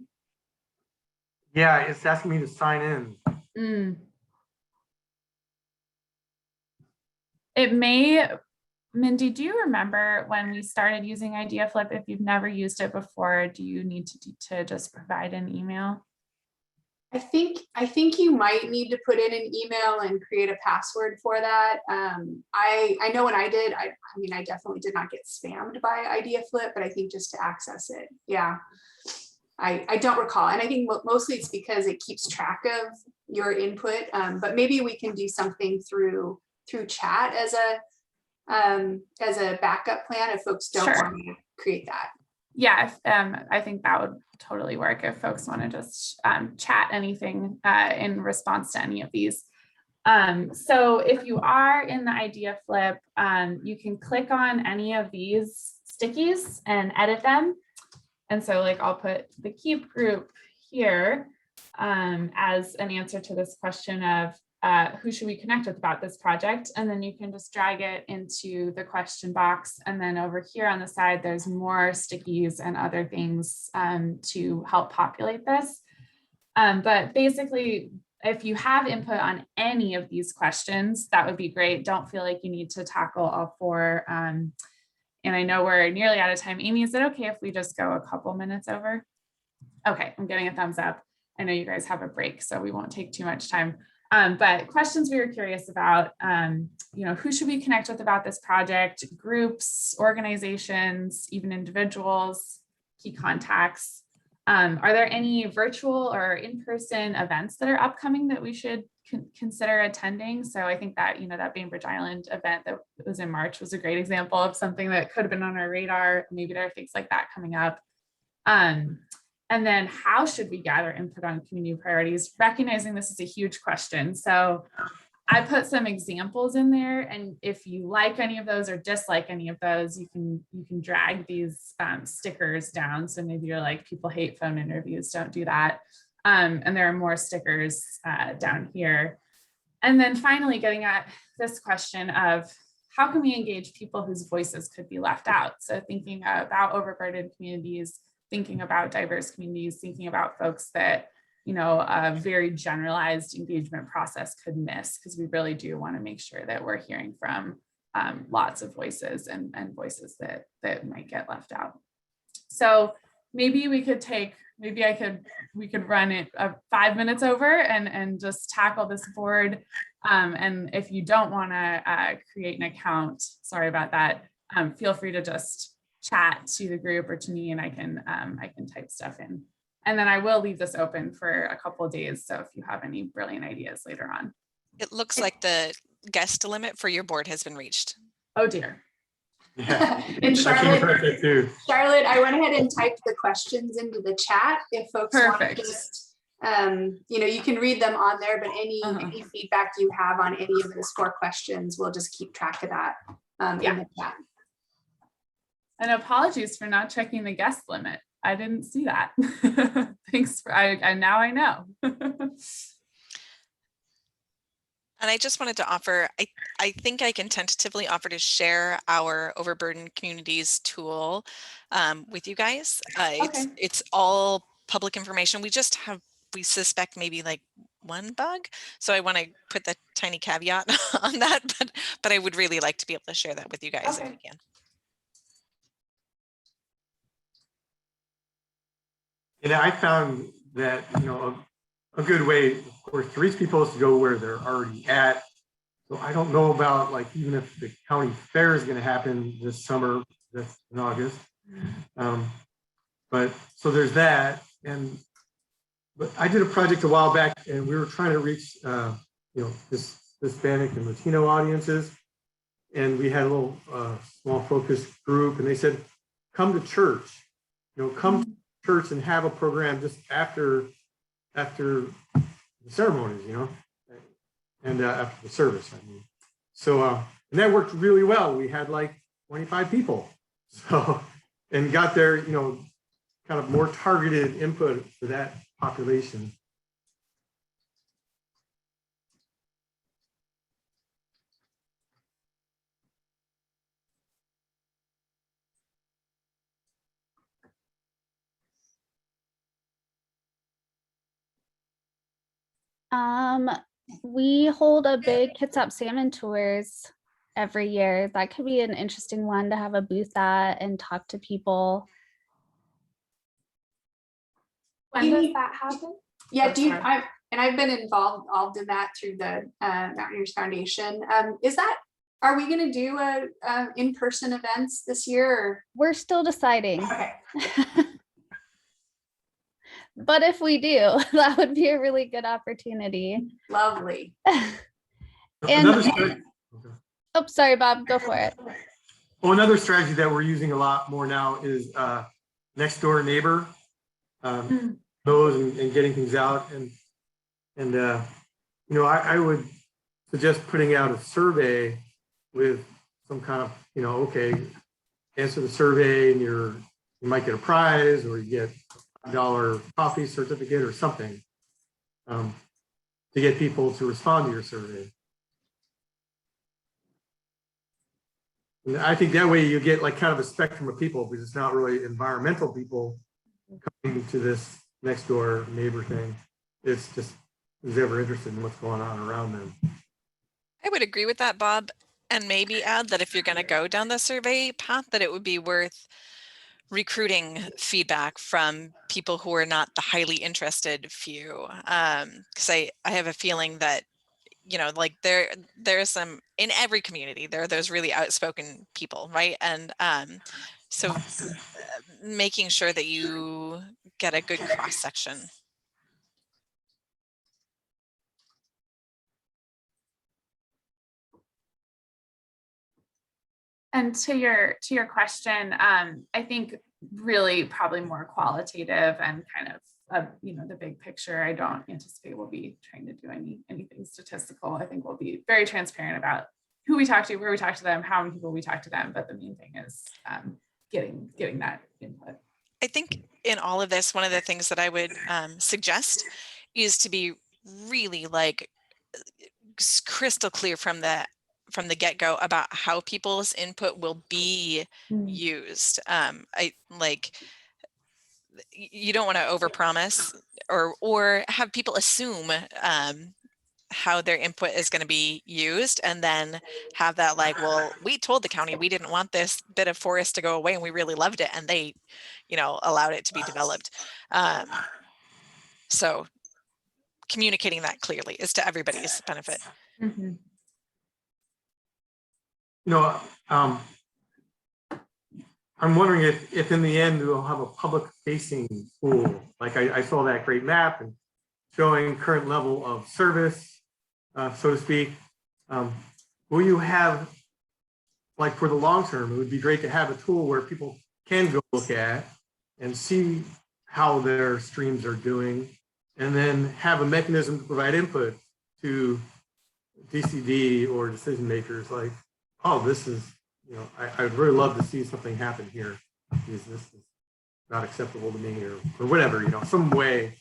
F: Yeah, it's asking me to sign in.
A: It may, Mindy, do you remember when we started using Idea Flip? If you've never used it before, do you need to just provide an email?
D: I think you might need to put in an email and create a password for that. I know when I did, I definitely did not get spammed by Idea Flip, but I think just to access it, yeah. I don't recall, and I think mostly it's because it keeps track of your input, but maybe we can do something through chat as a backup plan if folks don't want to create that.
A: Yeah, I think that would totally work if folks want to just chat anything in response to any of these. So if you are in the Idea Flip, you can click on any of these stickies and edit them. And so like I'll put the Keep group here as an answer to this question of who should we connect with about this project? And then you can just drag it into the question box. And then over here on the side, there's more stickies and other things to help populate this. But basically, if you have input on any of these questions, that would be great. Don't feel like you need to tackle all four. And I know we're nearly out of time. Amy, is it okay if we just go a couple minutes over? Okay, I'm getting a thumbs up. I know you guys have a break, so we won't take too much time. But questions we were curious about, who should we connect with about this project? Groups, organizations, even individuals, key contacts. Are there any virtual or in-person events that are upcoming that we should consider attending? So I think that, that Bainbridge Island event that was in March was a great example of something that could have been on our radar. Maybe there are things like that coming up. And then how should we gather input on community priorities, recognizing this is a huge question. So I put some examples in there, and if you like any of those or dislike any of those, you can drag these stickers down. So maybe you're like, people hate phone interviews, don't do that. And there are more stickers down here. And then finally getting at this question of how can we engage people whose voices could be left out? So thinking about overburdened communities, thinking about diverse communities, thinking about folks that a very generalized engagement process could miss, because we really do want to make sure that we're hearing from lots of voices and voices that might get left out. So maybe we could we could run it 5 minutes over and just tackle this board. And if you don't want to create an account, sorry about that, feel free to just chat to the group or to me, and I can type stuff in. And then I will leave this open for a couple of days. So if you have any brilliant ideas later on.
C: It looks like the guest limit for your board has been reached.
A: Oh dear.
F: Yeah.
D: And Charlotte,
F: Too.
D: Charlotte, I went ahead and typed the questions into the chat. If folks want to just, you can read them on there, but any feedback you have on any of those 4 questions, we'll just keep track of that in the chat.
A: And apologies for not checking the guest limit. I didn't see that. Thanks for, now I know.
C: And I just wanted to offer, I think I can tentatively offer to share our Overburdened Communities tool with you guys. It's all public information. We suspect maybe like one bug. So I want to put the tiny caveat on that, but I would really like to be able to share that with you guys if we can.
F: And I found that, a good way, of course, to reach people is to go where they're already at. So I don't know about, like, even if the county fair is going to happen this summer, that's in August. But so there's that. But I did a project a while back, and we were trying to reach, this Hispanic and Latino audiences. And we had a little small focus group, and they said, come to church, come to church and have a program just after the ceremonies, and after the service, I mean. So, and that worked really well. We had like 25 people. So, and got their, kind of more targeted input for that population.
H: We hold a big Kitsap salmon tours every year. That could be an interesting one to have a booth at and talk to people.
A: When does that happen?
D: Yeah, I've been involved in that through the Mountaineers Foundation. Are we going to do in-person events this year? Or?
H: We're still deciding.
D: Okay.
H: But if we do, that would be a really good opportunity.
D: Lovely.
H: And oh, sorry, Bob, go for it.
F: Well, another strategy that we're using a lot more now is next door neighbor, those and getting things out. And I would suggest putting out a survey with some kind of, okay, answer the survey and you might get a prize, or you get $1 coffee certificate or something to get people to respond to your survey. And I think that way you get like kind of a spectrum of people, because it's not really environmental people coming to this next door neighbor thing. It's just who's ever interested in what's going on around them.
C: I would agree with that, Bob, and maybe add that if you're going to go down the survey path, that it would be worth recruiting feedback from people who are not the highly interested few. Because I have a feeling that, like there's some, in every community, there are those really outspoken people, right? And so making sure that you get a good cross section.
A: And to your question, I think really probably more qualitative and kind of the big picture. I don't anticipate we'll be trying to do anything statistical. I think we'll be very transparent about who we talk to, where we talk to them, how many people we talk to them. But the main thing is getting that input.
C: I think in all of this, one of the things that I would suggest is to be really like crystal clear from the get-go about how people's input will be used. I like you don't want to overpromise or have people assume how their input is going to be used, and then have that like, well, we told the county we didn't want this bit of forest to go away and we really loved it, and they, you know, allowed it to be developed. So communicating that clearly is to everybody's benefit.
A: Mhm.
F: You know, I'm wondering if in the end we'll have a public facing tool. Like I saw that great map and showing current level of service, so to speak. Will you have, like for the long term, it would be great to have a tool where people can go look at and see how their streams are doing, and then have a mechanism to provide input to DCD or decision makers like, oh, this is, you know, I'd really love to see something happen here because this is not acceptable to me, or whatever, you know, some way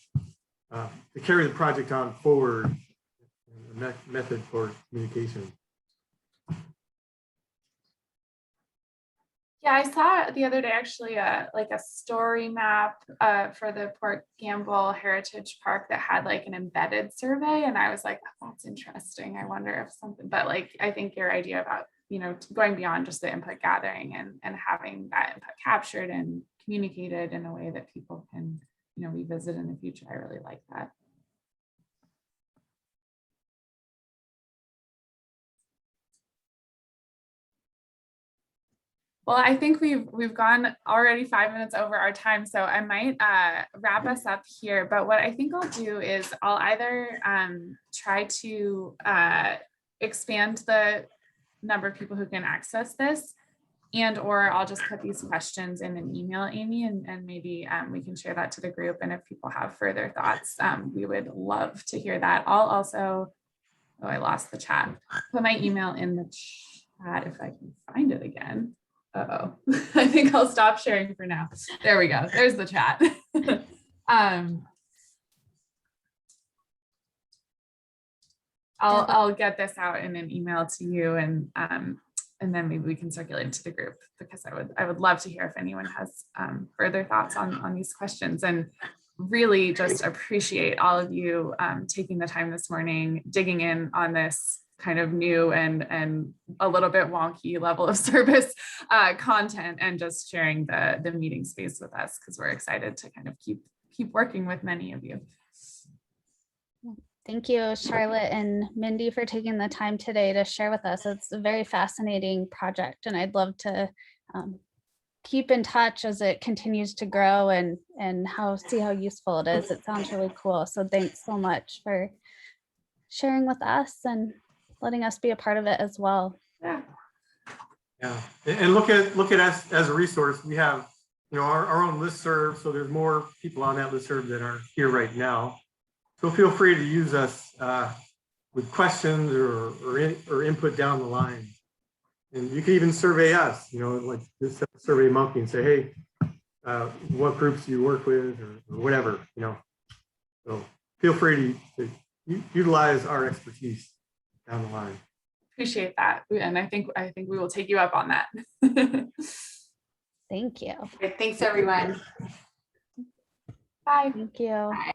F: to carry the project on forward, a method for communication.
A: Yeah, I saw the other day actually like a story map for the Port Gamble Heritage Park that had like an embedded survey, and I was like, oh, that's interesting. I wonder if something, but like I think your idea about, you know, going beyond just the input gathering and having that input captured and communicated in a way that people can, you know, revisit in the future. I really like that. Well, I think we've gone already 5 minutes over our time, so I might wrap us up here. But what I think I'll do is I'll either try to expand the number of people who can access this, and or I'll just put these questions in an email, Amy, and maybe we can share that to the group. And if people have further thoughts, we would love to hear that. I'll also, oh, I lost the chat. Put my email in the chat if I can find it again. Uh-oh, I think I'll stop sharing for now. There we go. There's the chat. I'll get this out in an email to you, and then maybe we can circulate it to the group, because I would love to hear if anyone has further thoughts on these questions, and really just appreciate all of you taking the time this morning, digging in on this kind of new and a little bit wonky level of service content, and just sharing the meeting space with us, because we're excited to kind of keep working with many of you.
H: Thank you, Charlotte and Mindy, for taking the time today to share with us. It's a very fascinating project, and I'd love to keep in touch as it continues to grow and see how useful it is. It sounds really cool. So thanks so much for sharing with us and letting us be a part of it as well.
A: Yeah.
F: Yeah, and look at us as a resource. We have, you know, our own listserv, so there's more people on that listserv that are here right now. So feel free to use us with questions or input down the line. And you can even survey us, you know, like this Survey Monkey, and say, hey, what groups do you work with, or whatever, you know. So feel free to utilize our expertise down the line.
A: Appreciate that, and I think we will take you up on that.
H: Thank you.
D: Okay, thanks, everyone.
A: Bye.
H: Thank you.
D: Bye.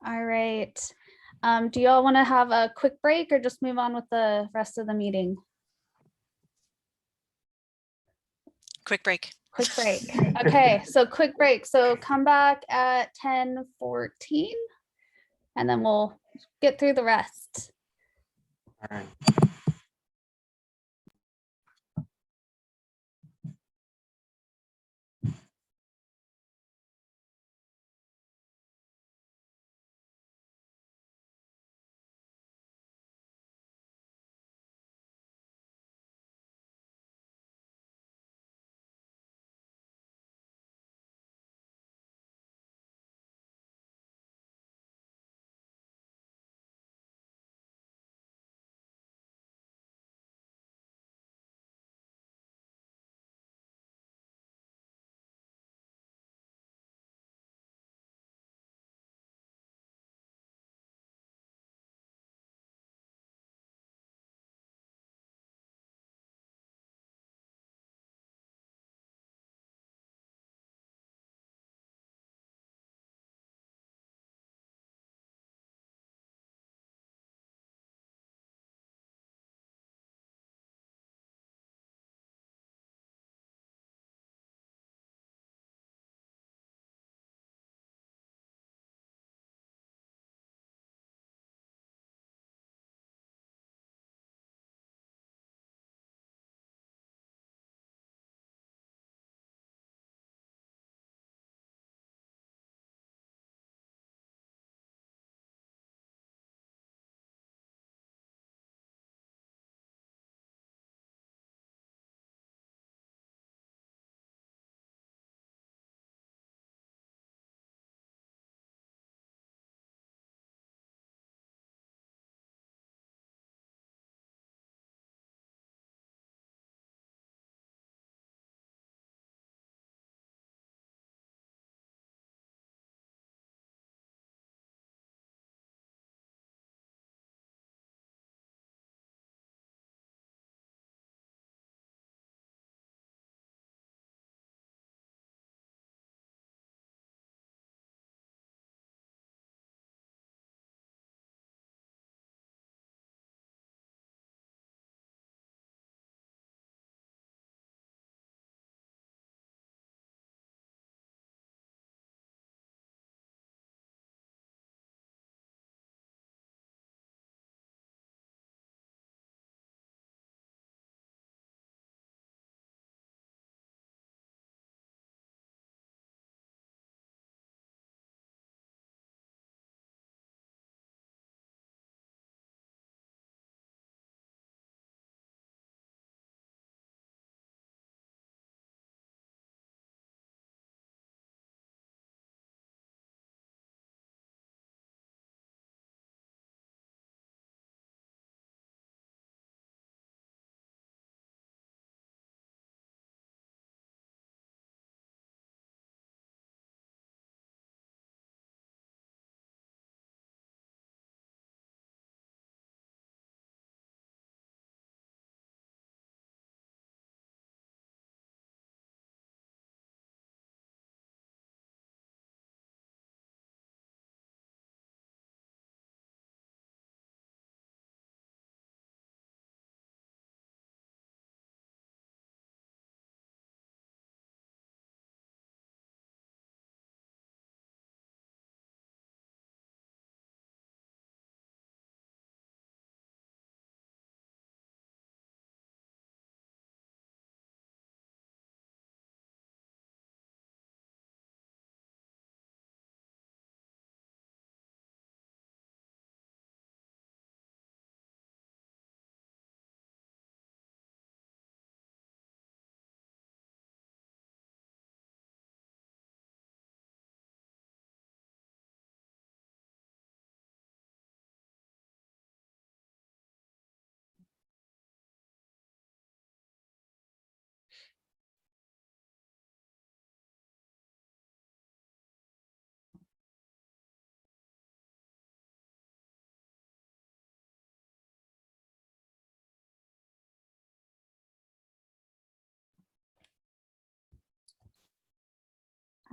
H: All right. Do you all want to have a quick break or just move on with the rest of the meeting?
C: Quick break.
H: Quick break. Okay, so quick break. So come back at 10:14 and then we'll get through the rest.
F: All right.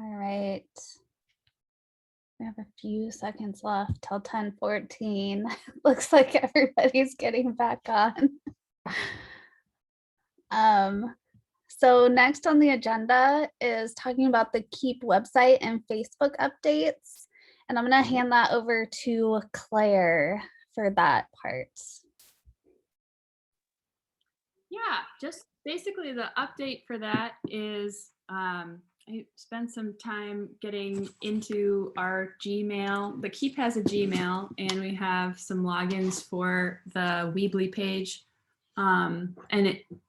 H: All right. We have a few seconds left till 10:14. Looks like everybody's getting back on. So next on the agenda is talking about the KEEP website and Facebook updates. And I'm going to hand that over to Claire for that part.
I: Yeah, just basically the update for that is I spent some time getting into our Gmail. The Keep has a Gmail, and we have some logins for the Weebly page. And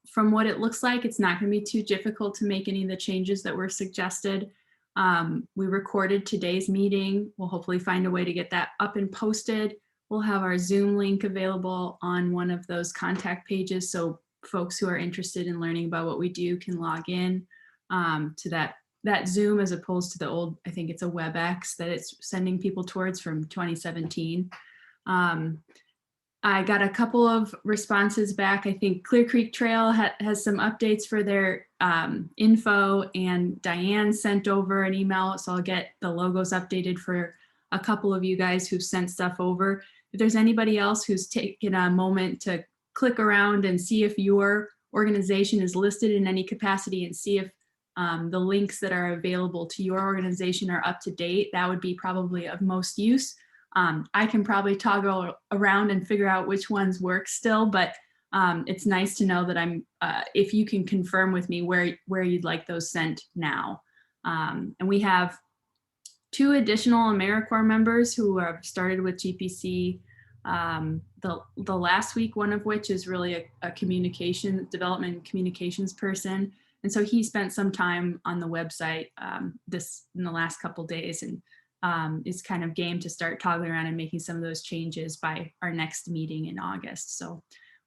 I: from what it looks like, it's not going to be too difficult to make any of the changes that were suggested. We recorded today's meeting. We'll hopefully find a way to get that up and posted. We'll have our Zoom link available on one of those contact pages, so folks who are interested in learning about what we do can log in to that Zoom, as opposed to the old, I think it's a WebEx that it's sending people towards from 2017. I got a couple of responses back. I think Clear Creek Trail has some updates for their info, and Diane sent over an email, so I'll get the logos updated for a couple of you guys who've sent stuff over. If there's anybody else who's taken a moment to click around and see if your organization is listed in any capacity and see if the links that are available to your organization are up to date, that would be probably of most use. I can probably toggle around and figure out which ones work still, but it's nice to know that I'm, if you can confirm with me where you'd like those sent now. And we have 2 additional AmeriCorps members who have started with GPC the last week, one of which is really a communication development communications person. And so he spent some time on the website in the last couple days, and is kind of game to start toggling around and making some of those changes by our next meeting in August. So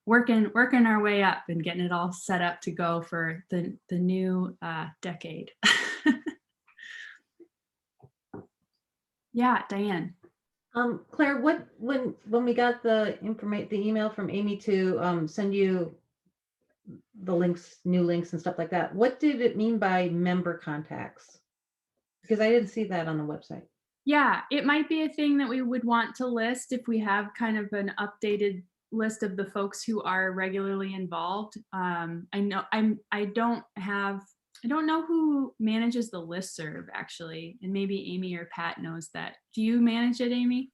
I: working our way up and getting it all set up to go for the new decade. Yeah, Diane.
B: Claire, when we got the email from Amy to send you the links, new links and stuff like that, what did it mean by member contacts? Because I didn't see that on the website.
I: Yeah, it might be a thing that we would want to list if we have kind of an updated list of the folks who are regularly involved. I don't know who manages the listserv actually, and maybe Amy or Pat knows that. Do you manage it, Amy?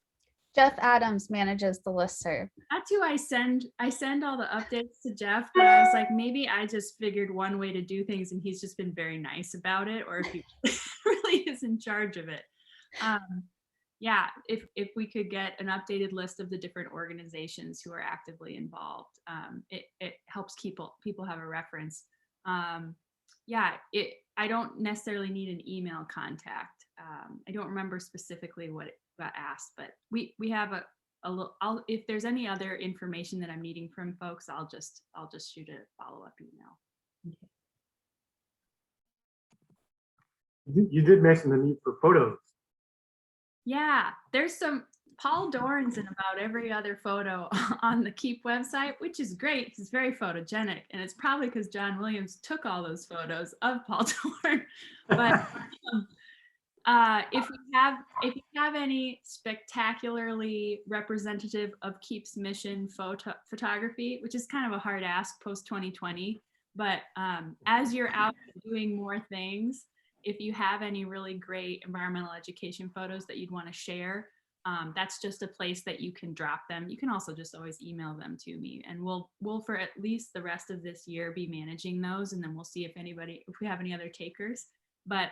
H: Jeff Adams manages the listserv.
I: That's who I send all the updates to Jeff, but I was like, maybe I just figured one way to do things and he's just been very nice about it, or if he really is in charge of it. Yeah, if we could get an updated list of the different organizations who are actively involved, it helps people have a reference. Yeah, I don't necessarily need an email contact. I don't remember specifically what it got asked, but we have a little, if there's any other information that I'm needing from folks, I'll just shoot a follow-up email.
F: You did mention the need for photos.
I: Yeah, there's some Paul Dohrn's in about every other photo on the Keep website, which is great. It's very photogenic, and it's probably because John Williams took all those photos of Paul Dohrn. But if you have any spectacularly representative of Keep's mission photography, which is kind of a hard ask post 2020, but as you're out doing more things, if you have any really great environmental education photos that you'd want to share, that's just a place that you can drop them. You can also just always email them to me, and we'll for at least the rest of this year be managing those, and then we'll see if we have any other takers. But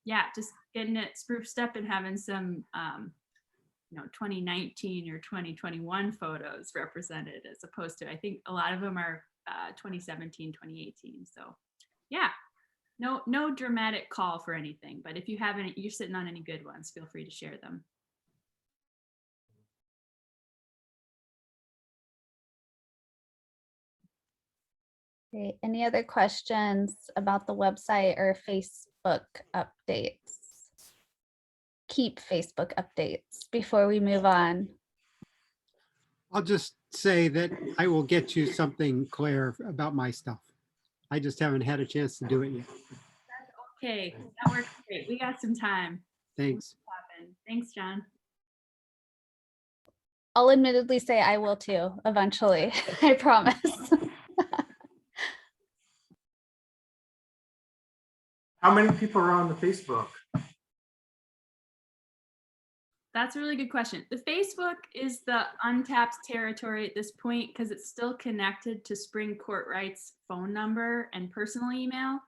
I: yeah, just getting it spruced up and having some 2019 or 2021 photos represented, as opposed to, I think a lot of them are 2017, 2018. So yeah, no dramatic call for anything, but if you have any, you're sitting on any good ones, feel free to share them.
H: Great. Any other questions about the website or Facebook updates? Keep Facebook updates before we move on.
E: I'll just say that I will get you something, Claire, about my stuff. I just haven't had a chance to do it yet.
I: Okay, that works great. We got some time.
E: Thanks.
I: Thanks, John.
H: I'll admittedly say I will too, eventually, I promise.
F: How many people are on the Facebook?
I: That's a really good question. The Facebook is the untapped territory at this point because it's still connected to Spring Courtright's phone number and personal email.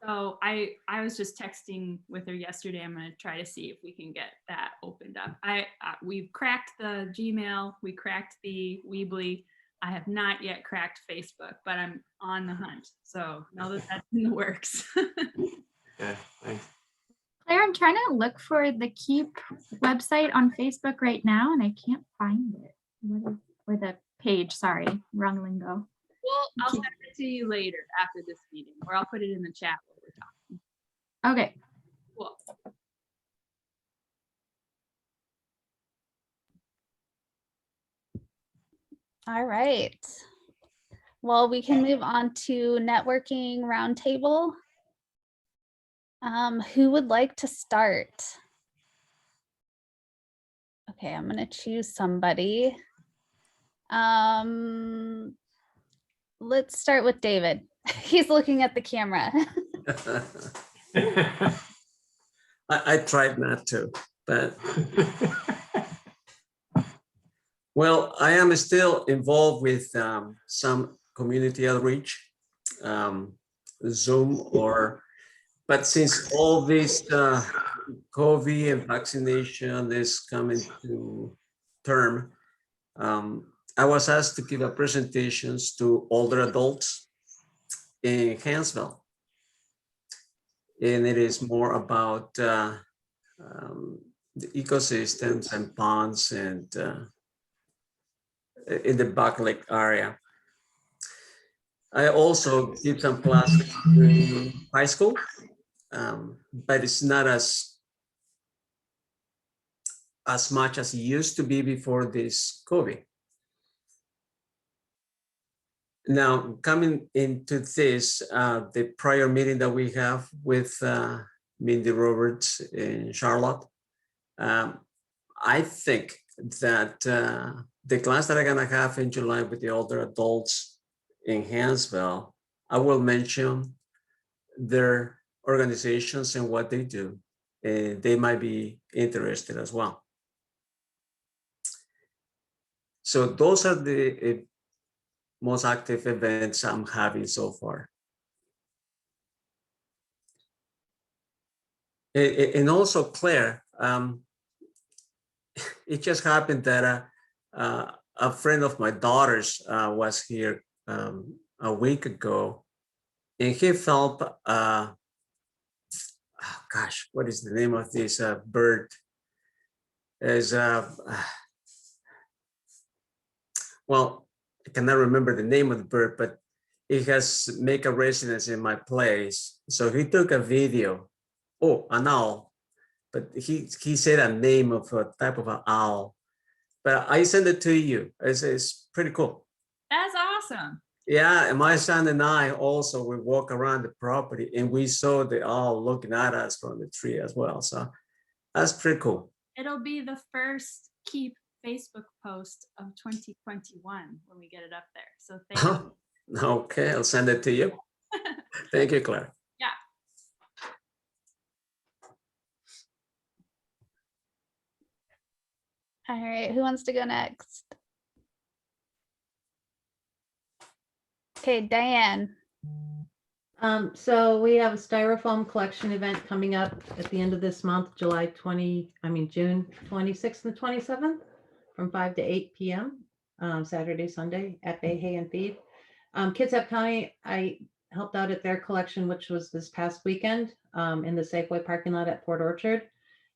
I: So I was just texting with her yesterday. I'm going to try to see if we can get that opened up. We've cracked the Gmail, we cracked the Weebly. I have not yet cracked Facebook, but I'm on the hunt. So know that that's in the works.
F: Okay, thanks.
G: Claire, I'm trying to look for the Keep website on Facebook right now, and I can't find it. Or the page, sorry, wrong lingo.
I: Well, I'll send it to you later after this meeting, or I'll put it in the chat while we're talking.
G: Okay.
I: Cool.
H: All right. Well, we can move on to networking roundtable. Who would like to start? Okay, I'm gonna choose somebody. Let's start with David. He's looking at the camera.
J: I tried not to, but well, I am still involved with some community outreach, Zoom but since all this COVID and vaccination is coming to term, I was asked to give a presentations to older adults in Hansville. And it is more about the ecosystems and ponds and in the Back Lake area. I also give some classes in high school, but it's not as much as it used to be before this COVID. Now, coming into this, the prior meeting that we have with Mindy Roberts in Charlotte, I think that the class that I'm gonna have in July with the older adults in Hansville, I will mention their organizations and what they do. They might be interested as well. So those are the most active events I'm having so far. And also, Claire, it just happened that a friend of my daughter's was here a week ago, and he felt, oh gosh, what is the name of this bird? Is well, I cannot remember the name of the bird, but it has make a residence in my place. So he took a video. Oh, an owl. But he said a name of a type of an owl. But I send it to you. It's pretty cool.
I: That's awesome.
J: Yeah, and my son and I also, we walk around the property and we saw the owl looking at us from the tree as well. So that's pretty cool.
I: It'll be the first Keep Facebook post of 2021 when we get it up there. So thank you.
J: Okay, I'll send it to you. Thank you, Claire.
I: Yeah.
H: All right, who wants to go next? Okay, Diane.
B: So we have a styrofoam collection event coming up at the end of this month, June 26th and 27th from 5 to 8 p.m. Saturday, Sunday at Bay Hay and Feed. Kitsap County, I helped out at their collection, which was this past weekend in the Safeway parking lot at Port Orchard.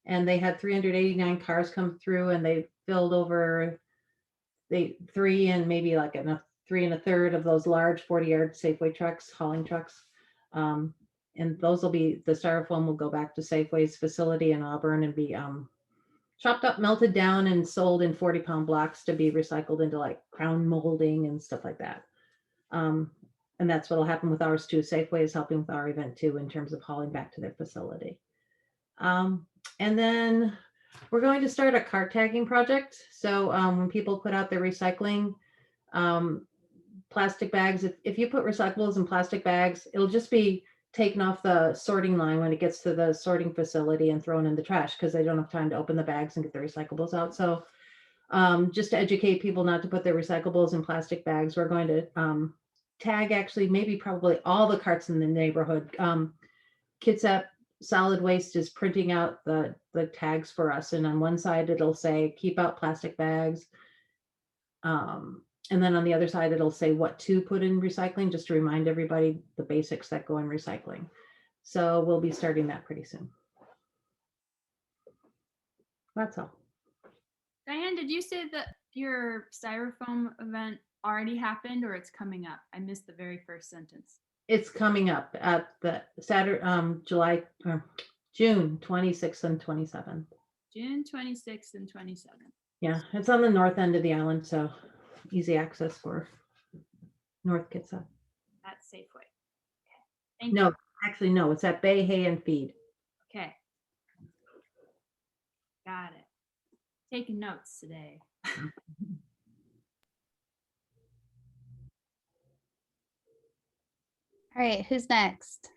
B: And they had 389 cars come through and they filled over three and maybe like a 3 1/3 of those large 40-yard Safeway trucks, hauling trucks. And those will be, the styrofoam will go back to Safeway's facility in Auburn and be chopped up, melted down, and sold in 40-pound blocks to be recycled into like crown molding and stuff like that. And that's what'll happen with ours too. Safeway is helping with our event too, in terms of hauling back to their facility. And then we're going to start a cart tagging project. So when people put out their recycling, plastic bags, if you put recyclables in plastic bags, it'll just be taken off the sorting line when it gets to the sorting facility and thrown in the trash because they don't have time to open the bags and get the recyclables out. So just to educate people not to put their recyclables in plastic bags, we're going to tag actually maybe probably all the carts in the neighborhood. Kitsap Solid Waste is printing out the tags for us, and on one side it'll say keep out plastic bags, and then on the other side it'll say what to put in recycling, just to remind everybody the basics that go in recycling. So we'll be starting that pretty soon. That's all.
I: Diane, did you say that your styrofoam event already happened or it's coming up? I missed the very first sentence.
B: It's coming up at the Saturday, June 26th and 27th.
I: June 26th and 27th.
B: Yeah, it's on the north end of the island, so easy access for North Kitsap.
I: At Safeway. Okay. Thank
B: No,
I: you.
B: actually, no, it's at Bay Hay and Feed.
I: Okay. Got it. Taking notes today.
H: All right, who's next?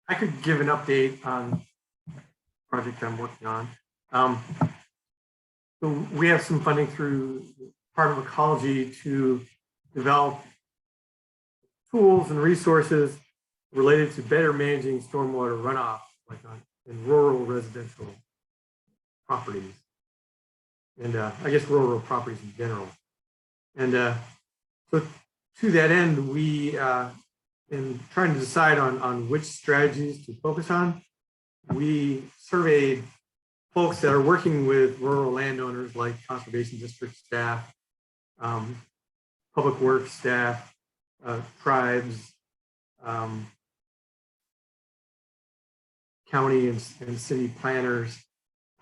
F: I could give an update on the project I'm working on. So we have some funding through the Department of Ecology to develop tools and resources related to better managing stormwater runoff, like in rural residential properties, and I guess rural properties in general. And so to that end, we, in trying to decide on which strategies to focus on, we surveyed folks that are working with rural landowners like conservation district staff, public works staff, tribes, county and city planners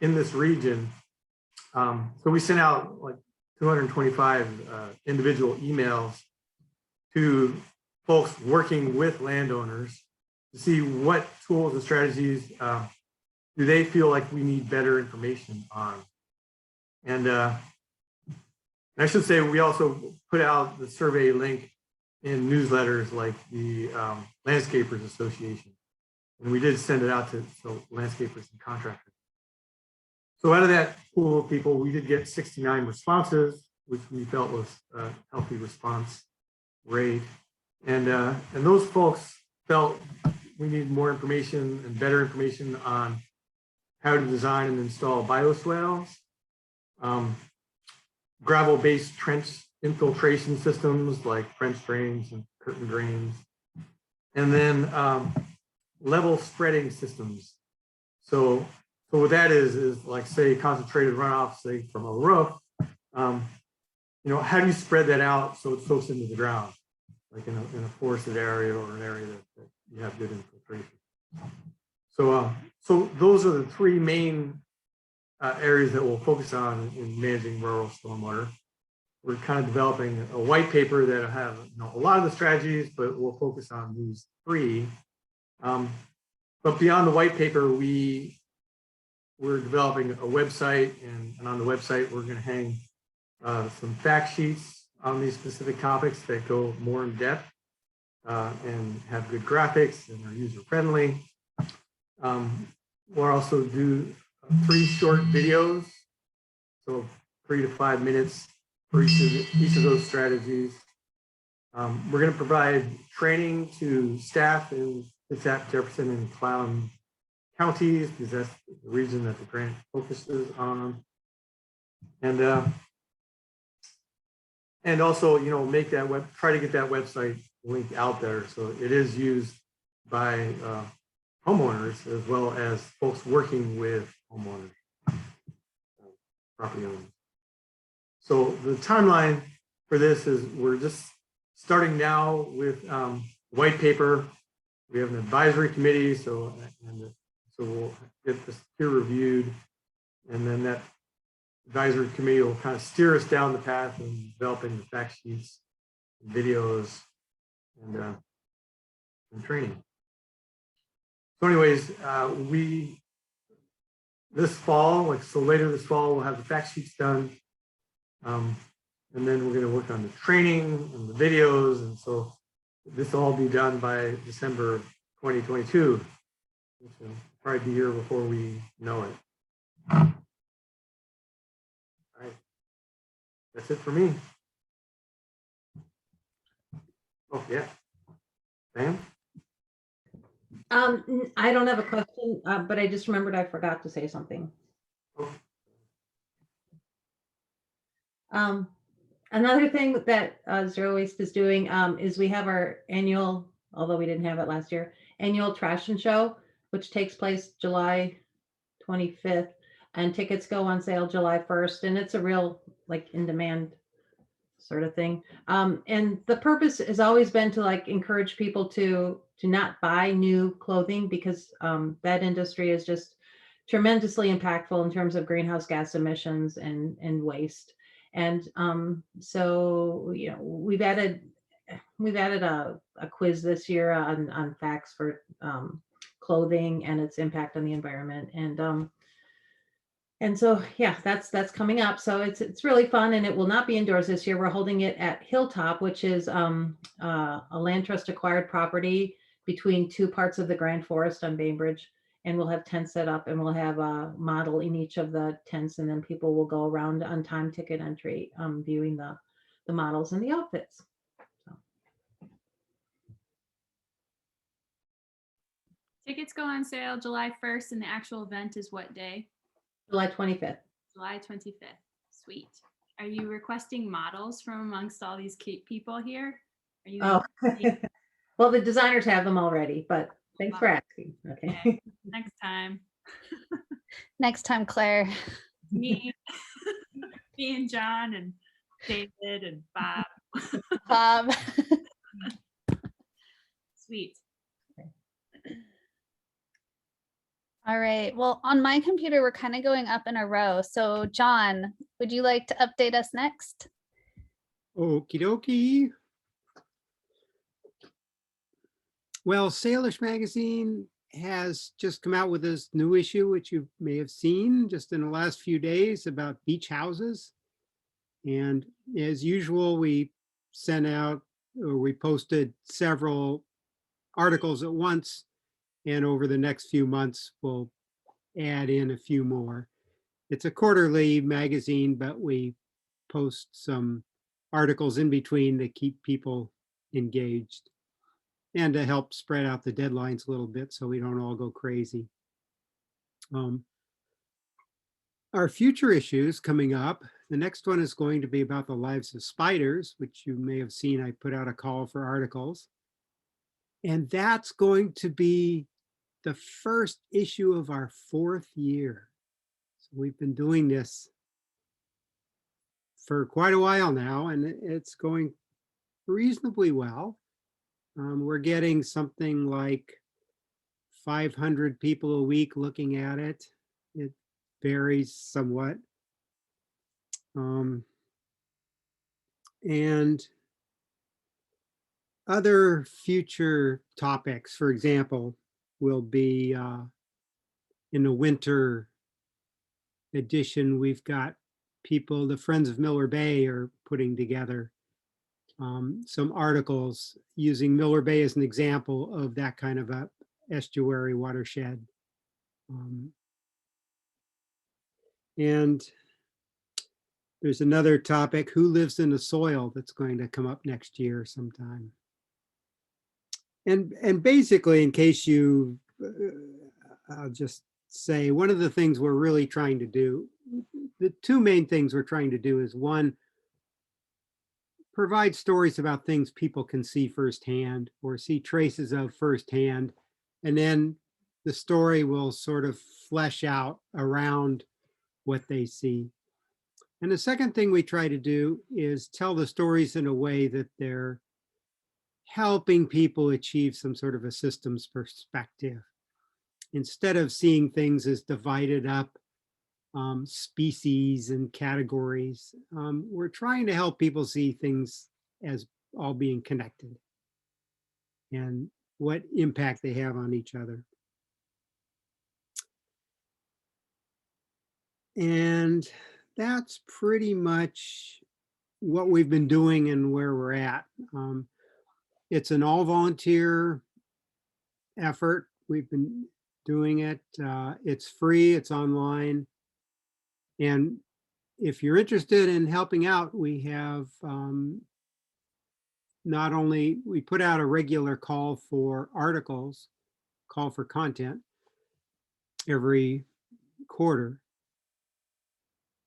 F: in this region. So we sent out like 225 individual emails to folks working with landowners to see what tools and strategies do they feel like we need better information on. And I should say we also put out the survey link in newsletters like the Landscapers Association. And we did send it out to landscapers and contractors. So out of that pool of people, we did get 69 responses, which we felt was a healthy response rate. And those folks felt we needed more information and better information on how to design and install bioswales, gravel-based trench infiltration systems like French drains and curtain drains, and then level spreading systems. So what that is like, say, concentrated runoff, say, from a roof, you know, how do you spread that out so it soaks into the ground, like in a forested area or an area that you have good infiltration. So those are the three main areas that we'll focus on in managing rural stormwater. We're kind of developing a white paper that'll have, you know, a lot of the strategies, but we'll focus on these three. But beyond the white paper, we're developing a website, and on the website, we're going to hang some fact sheets on these specific topics that go more in depth and have good graphics and are user friendly. We'll also do 3 short videos, so 3 to 5 minutes for each of those strategies. We're going to provide training to staff in Kitsap, Jefferson, and Clallam counties, because that's the region that the grant focuses on. And also, you know, make that try to get that website link out there so it is used by homeowners as well as folks working with homeowners, property owners. So the timeline for this is we're just starting now with white paper. We have an advisory committee, so we'll get this peer reviewed, and then that advisory committee will kind of steer us down the path in developing the fact sheets videos, and training. So anyways, this fall, so later this fall, we'll have the fact sheets done. And then we're going to work on the training and the videos. And so this will all be done by December 2022, which will probably be here before we know it. All right. That's it for me. Oh, yeah. Sam?
B: I don't have a question, but I just remembered I forgot to say something. Another thing that Zero Waste is doing is we have our annual, although we didn't have it last year, annual trash and show, which takes place July 25th, and tickets go on sale July 1st, and it's a real like in demand sort of thing. And the purpose has always been to like encourage people to not buy new clothing, because that industry is just tremendously impactful in terms of greenhouse gas emissions and waste. And so, you know, we've added a quiz this year on facts for clothing and its impact on the environment. And so, yeah, that's coming up. So it's really fun, and it will not be indoors this year. We're holding it at Hilltop, which is a land trust acquired property between two parts of the Grand Forest on Bainbridge. And we'll have tents set up, and we'll have a model in each of the tents, and then people will go around on time ticket entry, viewing the models and the outfits. So.
I: Tickets go on sale July 1st, and the actual event is what day?
B: July 25th.
I: July 25th. Sweet. Are you requesting models from amongst all these people here? Are you?
B: Oh, well, the designers have them already, but thanks for asking. Okay.
I: Next time.
H: Next time, Claire.
I: Me and John and David and Bob.
H: Bob.
I: Sweet.
H: All right. Well, on my computer, we're kind of going up in a row. So John, would you like to update us next?
E: Okie dokie. Well, Salish Magazine has just come out with this new issue, which you may have seen just in the last few days, about beach houses. And as usual, we sent out, or we posted several articles at once. And over the next few months, we'll add in a few more. It's a quarterly magazine, but we post some articles in between to keep people engaged and to help spread out the deadlines a little bit so we don't all go crazy. Our future issues coming up, the next one is going to be about the lives of spiders, which you may have seen. I put out a call for articles. And that's going to be the first issue of our 4th year. So we've been doing this for quite a while now, and it's going reasonably well. We're getting something like 500 people a week looking at it. It varies somewhat. And other future topics, for example, will be in the winter edition. We've got people, the Friends of Miller Bay are putting together some articles using Miller Bay as an example of that kind of a estuary watershed. And there's another topic, who lives in the soil, that's going to come up next year sometime. And basically, in case you, I'll just say, one of the things we're really trying to do, the two main things we're trying to do is, one, provide stories about things people can see firsthand or see traces of firsthand, and then the story will sort of flesh out around what they see. And the second thing we try to do is tell the stories in a way that they're helping people achieve some sort of a systems perspective. Instead of seeing things as divided up species and categories, we're trying to help people see things as all being connected and what impact they have on each other. And that's pretty much what we've been doing and where we're at. It's an all volunteer effort. We've been doing it. It's free, it's online. And if you're interested in helping out, we have not only, we put out a regular call for articles, call for content every quarter,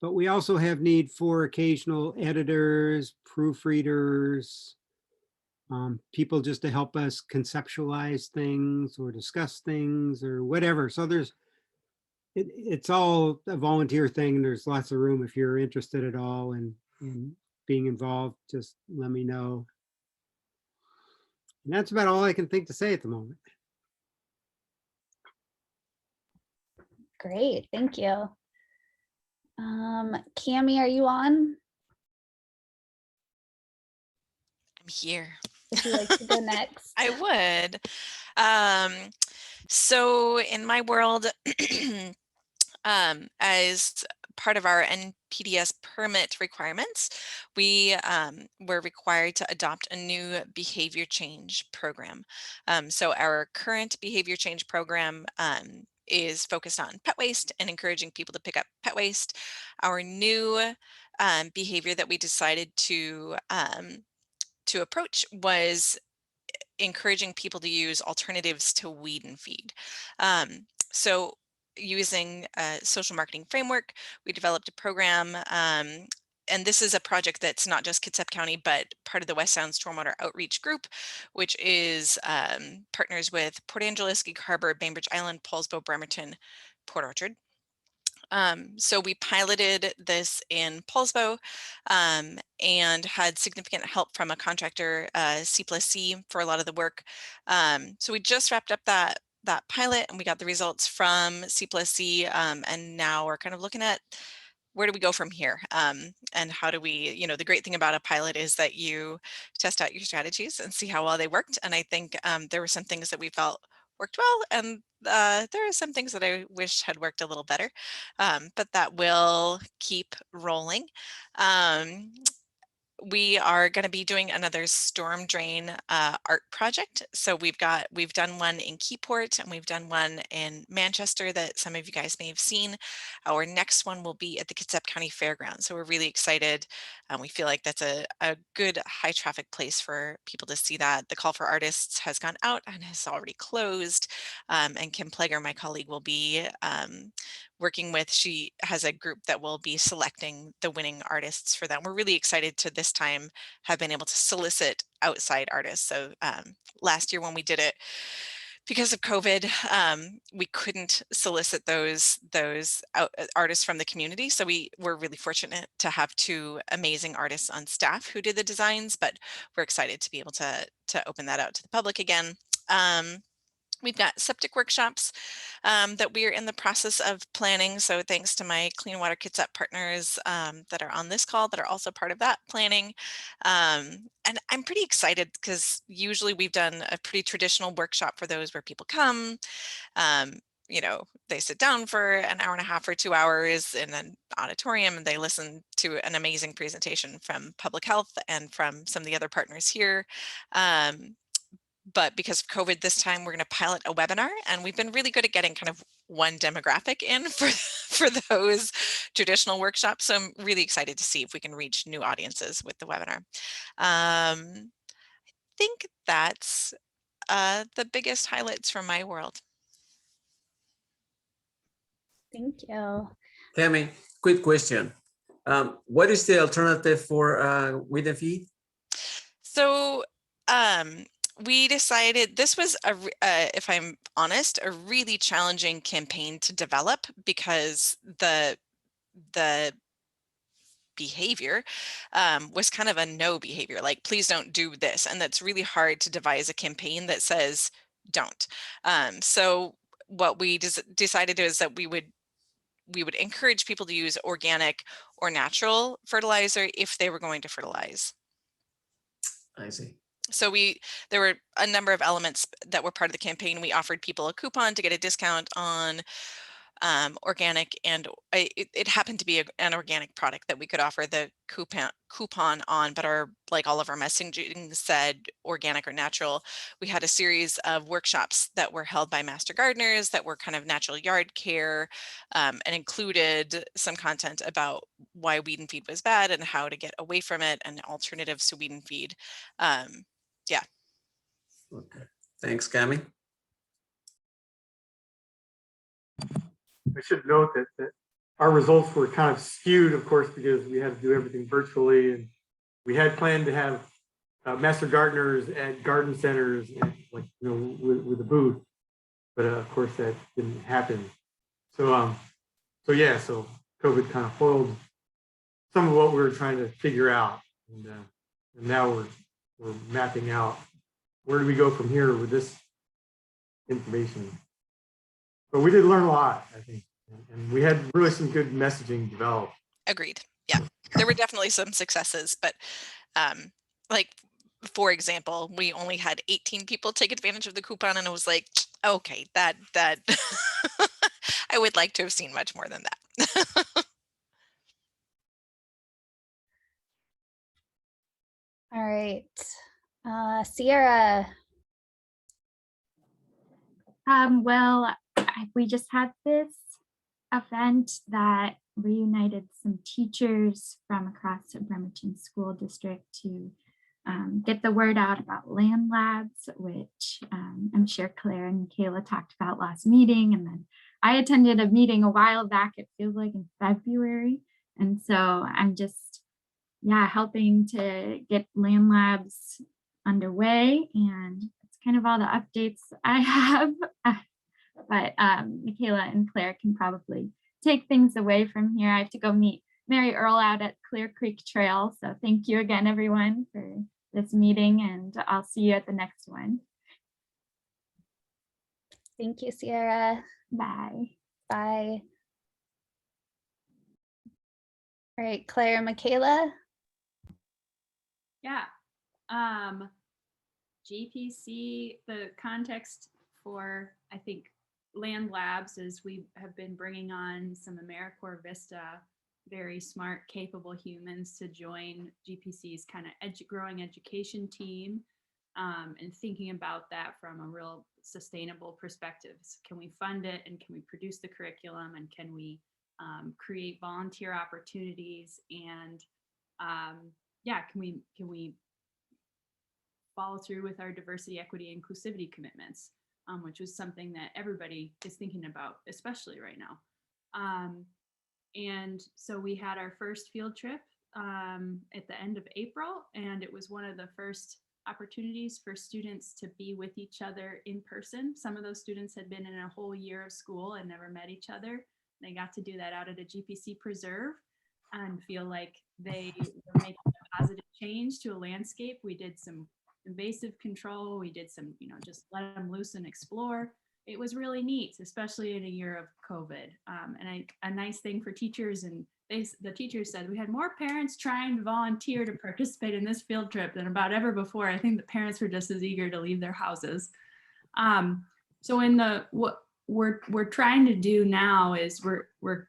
E: but we also have need for occasional editors, proofreaders, people just to help us conceptualize things or discuss things or whatever. So it's all a volunteer thing. There's lots of room if you're interested at all in being involved, just let me know. And that's about all I can think to say at the moment.
H: Great, thank you. Cami, are you on?
C: I'm here.
H: Would you like to go next?
C: I would. So in my world, as part of our NPDS permit requirements, we were required to adopt a new behavior change program. So our current behavior change program is focused on pet waste and encouraging people to pick up pet waste. Our new behavior that we decided to approach was encouraging people to use alternatives to weed and feed. So using a social marketing framework, we developed a program, and this is a project that's not just Kitsap County, but part of the West Sound Stormwater Outreach Group, which is partners with Port Angeles, Gig Harbor, Bainbridge Island, Paulsbo, Bremerton, Port Orchard. So we piloted this in Paulsbo and had significant help from a contractor, C+C, for a lot of the work. So we just wrapped up that pilot and we got the results from C+C, and now we're kind of looking at where do we go from here, and how do we, the great thing about a pilot is that you test out your strategies and see how well they worked. And I think there were some things that we felt worked well, and there are some things that I wish had worked a little better, but that will keep rolling. We are going to be doing another storm drain art project. So we've done one in Keyport and we've done one in Manchester that some of you guys may have seen. Our next one will be at the Kitsap County Fairgrounds. So we're really excited. We feel like that's a good high traffic place for people to see that. The call for artists has gone out and has already closed. And Kim Plager, my colleague, will be working with, she has a group that will be selecting the winning artists for them. We're really excited to this time have been able to solicit outside artists. So last year when we did it, because of COVID, we couldn't solicit those artists from the community. So we were really fortunate to have two amazing artists on staff who did the designs, but we're excited to be able to open that out to the public again. We've got septic workshops that we're in the process of planning. So thanks to my Clean Water Kitsap partners that are on this call that are also part of that planning. And I'm pretty excited because usually we've done a pretty traditional workshop for those where people come, they sit down for an hour and a half or 2 hours in an auditorium and they listen to an amazing presentation from public health and from some of the other partners here. But because of COVID this time, we're going to pilot a webinar, and we've been really good at getting kind of one demographic in for those traditional workshops. So I'm really excited to see if we can reach new audiences with the webinar. I think that's the biggest highlights from my world.
H: Thank you.
J: Cami, quick question. What is the alternative for weed and feed?
C: So we decided this was, if I'm honest, a really challenging campaign to develop because the behavior was kind of a no behavior, like please don't do this. And that's really hard to devise a campaign that says don't. So what we decided is that we would encourage people to use organic or natural fertilizer if they were going to fertilize.
J: I see.
C: So there were a number of elements that were part of the campaign. We offered people a coupon to get a discount on organic, and it happened to be an organic product that we could offer the coupon on, but like all of our messaging said organic or natural. We had a series of workshops that were held by master gardeners that were kind of natural yard care, and included some content about why weed and feed was bad and how to get away from it and alternatives to weed and feed. Yeah.
J: Okay. Thanks, Cami.
F: I should note that our results were kind of skewed, of course, because we had to do everything virtually, and we had planned to have master gardeners at garden centers, and with a booth, but of course that didn't happen. So so COVID kind of foiled some of what we were trying to figure out, and now we're mapping out where do we go from here with this information. But we did learn a lot, I think, and we had really some good messaging developed.
C: Agreed. Yeah, there were definitely some successes, but like, for example, we only had 18 people take advantage of the coupon, and it was like, okay, that I would like to have seen much more than that.
H: All right, Sierra.
G: Well, we just had this event that reunited some teachers from across the Bremerton School District to get the word out about land labs, which I'm sure Claire and Michaela talked about last meeting. And then I attended a meeting a while back, it feels like in February. And so I'm just, helping to get land labs underway. And it's kind of all the updates I have. But Michaela and Claire can probably take things away from here. I have to go meet Mary Earl out at Clear Creek Trail. So thank you again, everyone, for this meeting, and I'll see you at the next one.
H: Thank you, Sierra.
G: Bye.
H: Bye. All right, Claire and Michaela.
I: Yeah. GPC, the context for, I think, land labs is we have been bringing on some AmeriCorps Vista, very smart, capable humans to join GPC's kind of growing education team, and thinking about that from a real sustainable perspective. Can we fund it, and can we produce the curriculum, and can we create volunteer opportunities, and can we follow through with our diversity, equity, inclusivity commitments, which was something that everybody is thinking about, especially right now. And so we had our first field trip at the end of April, and it was one of the first opportunities for students to be with each other in person. Some of those students had been in a whole year of school and never met each other. They got to do that out at a GPC preserve and feel like they were making a positive change to a landscape. We did some invasive control. We did some, just let them loose and explore. It was really neat, especially in a year of COVID. And a nice thing for teachers, and the teachers said we had more parents trying to volunteer to participate in this field trip than about ever before. I think the parents were just as eager to leave their houses. So what we're trying to do now is we're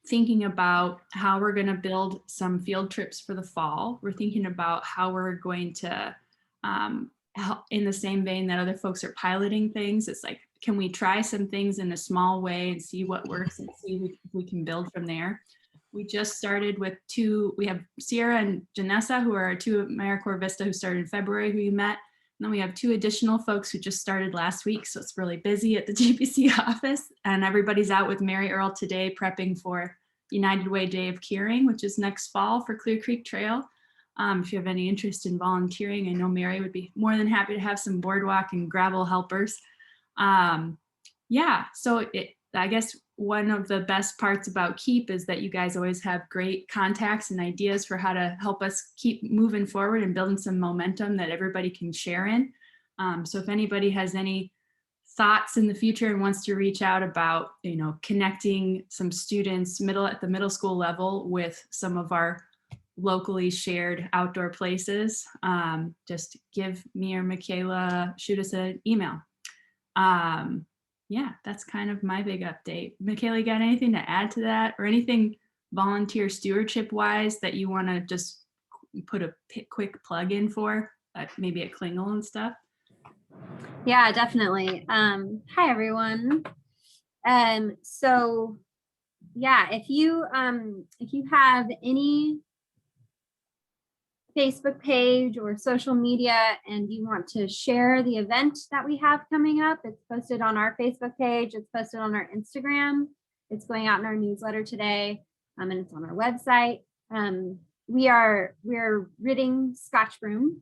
I: thinking about how we're going to build some field trips for the fall. We're thinking about how we're going to, in the same vein that other folks are piloting things, it's like, can we try some things in a small way and see what works and see if we can build from there. We just started with we have Sierra and Janessa, who are our two AmeriCorps Vista who started in February, who you met. And then we have two additional folks who just started last week. So it's really busy at the GPC office, and everybody's out with Mary Earl today prepping for United Way Day of Curing, which is next fall for Clear Creek Trail. If you have any interest in volunteering, I know Mary would be more than happy to have some boardwalk and gravel helpers. So I guess one of the best parts about KEEP is that you guys always have great contacts and ideas for how to help us keep moving forward and building some momentum that everybody can share in. So if anybody has any thoughts in the future and wants to reach out about, connecting some students at the middle school level with some of our locally shared outdoor places, just give me or Michaela, shoot us an email. Yeah, that's kind of my big update. Michaela, you got anything to add to that, or anything volunteer stewardship wise that you want to just put a quick plug in for, maybe at Klingel and stuff?
K: Yeah, definitely. Hi, everyone. So yeah, if you have any Facebook page or social media and you want to share the event that we have coming up, it's posted on our Facebook page, it's posted on our Instagram, it's going out in our newsletter today, and it's on our website. We're ridding Scotch Broom.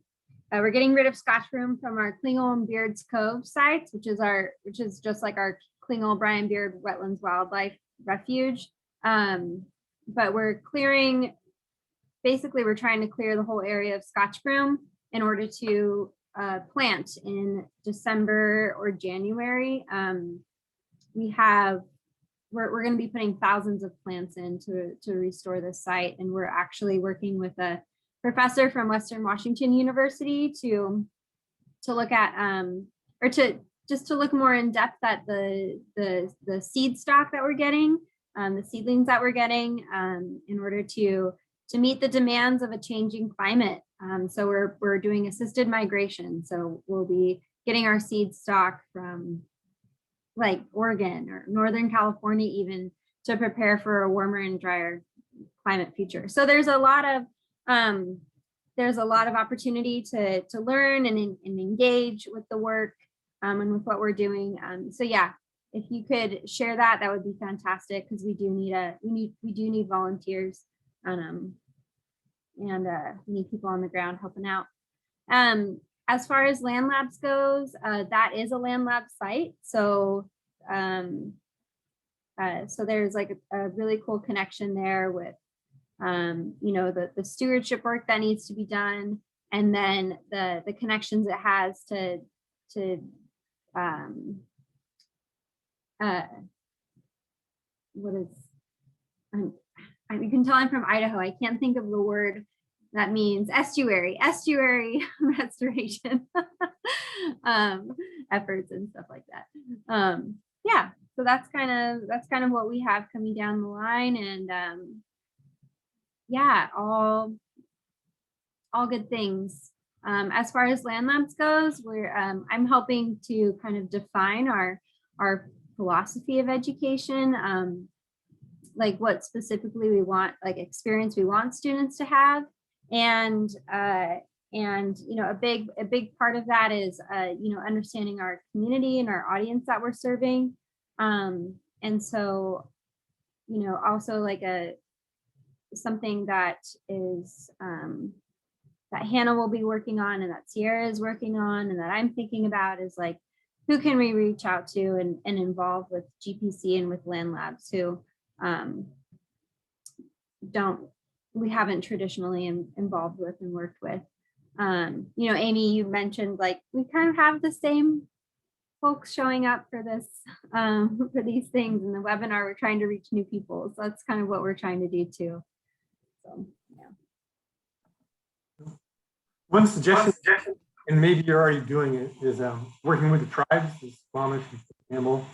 K: We're getting rid of Scotch Broom from our Klingel and Beards Cove sites, which is just like our Klingel Brian Beard Wetlands Wildlife Refuge. But we're clearing, basically we're trying to clear the whole area of Scotch Broom in order to plant in December or January. We're going to be putting thousands of plants in to restore this site, and we're actually working with a professor from Western Washington University to look at or to look more in depth at the seed stock that we're getting, the seedlings that we're getting, in order to meet the demands of a changing climate. So we're doing assisted migration. So we'll be getting our seed stock from like Oregon or Northern California even, to prepare for a warmer and drier climate future. So there's a lot of opportunity to learn and engage with the work and with what we're doing. So yeah, if you could share that, that would be fantastic, because we do need volunteers, and we need people on the ground helping out. As far as Land Labs goes, that is a Land Lab site. So so there's like a really cool connection there with the stewardship work that needs to be done, and then the connections it has to what is, you can tell I'm from Idaho. I can't think of the word that means estuary restoration efforts and stuff like that. Yeah, so that's kind of what we have coming down the line, and yeah, all good things. As far as Land Labs goes, I'm helping to kind of define our philosophy of education, like what specifically we want, like experience we want students to have, and a big part of that is understanding our community and our audience that we're serving, and so also like something that is that Hannah will be working on, and that Sierra is working on, and that I'm thinking about is like, who can we reach out to and involve with GPC and with Land Labs who we haven't traditionally involved with and worked with. Amy, you mentioned like we kind of have the same folks showing up for this for these things in the webinar. We're trying to reach new people, so that's kind of what we're trying to do too. So yeah.
F: One suggestion, and maybe you're already doing it, is working with the tribes, the Squamish and Campbell,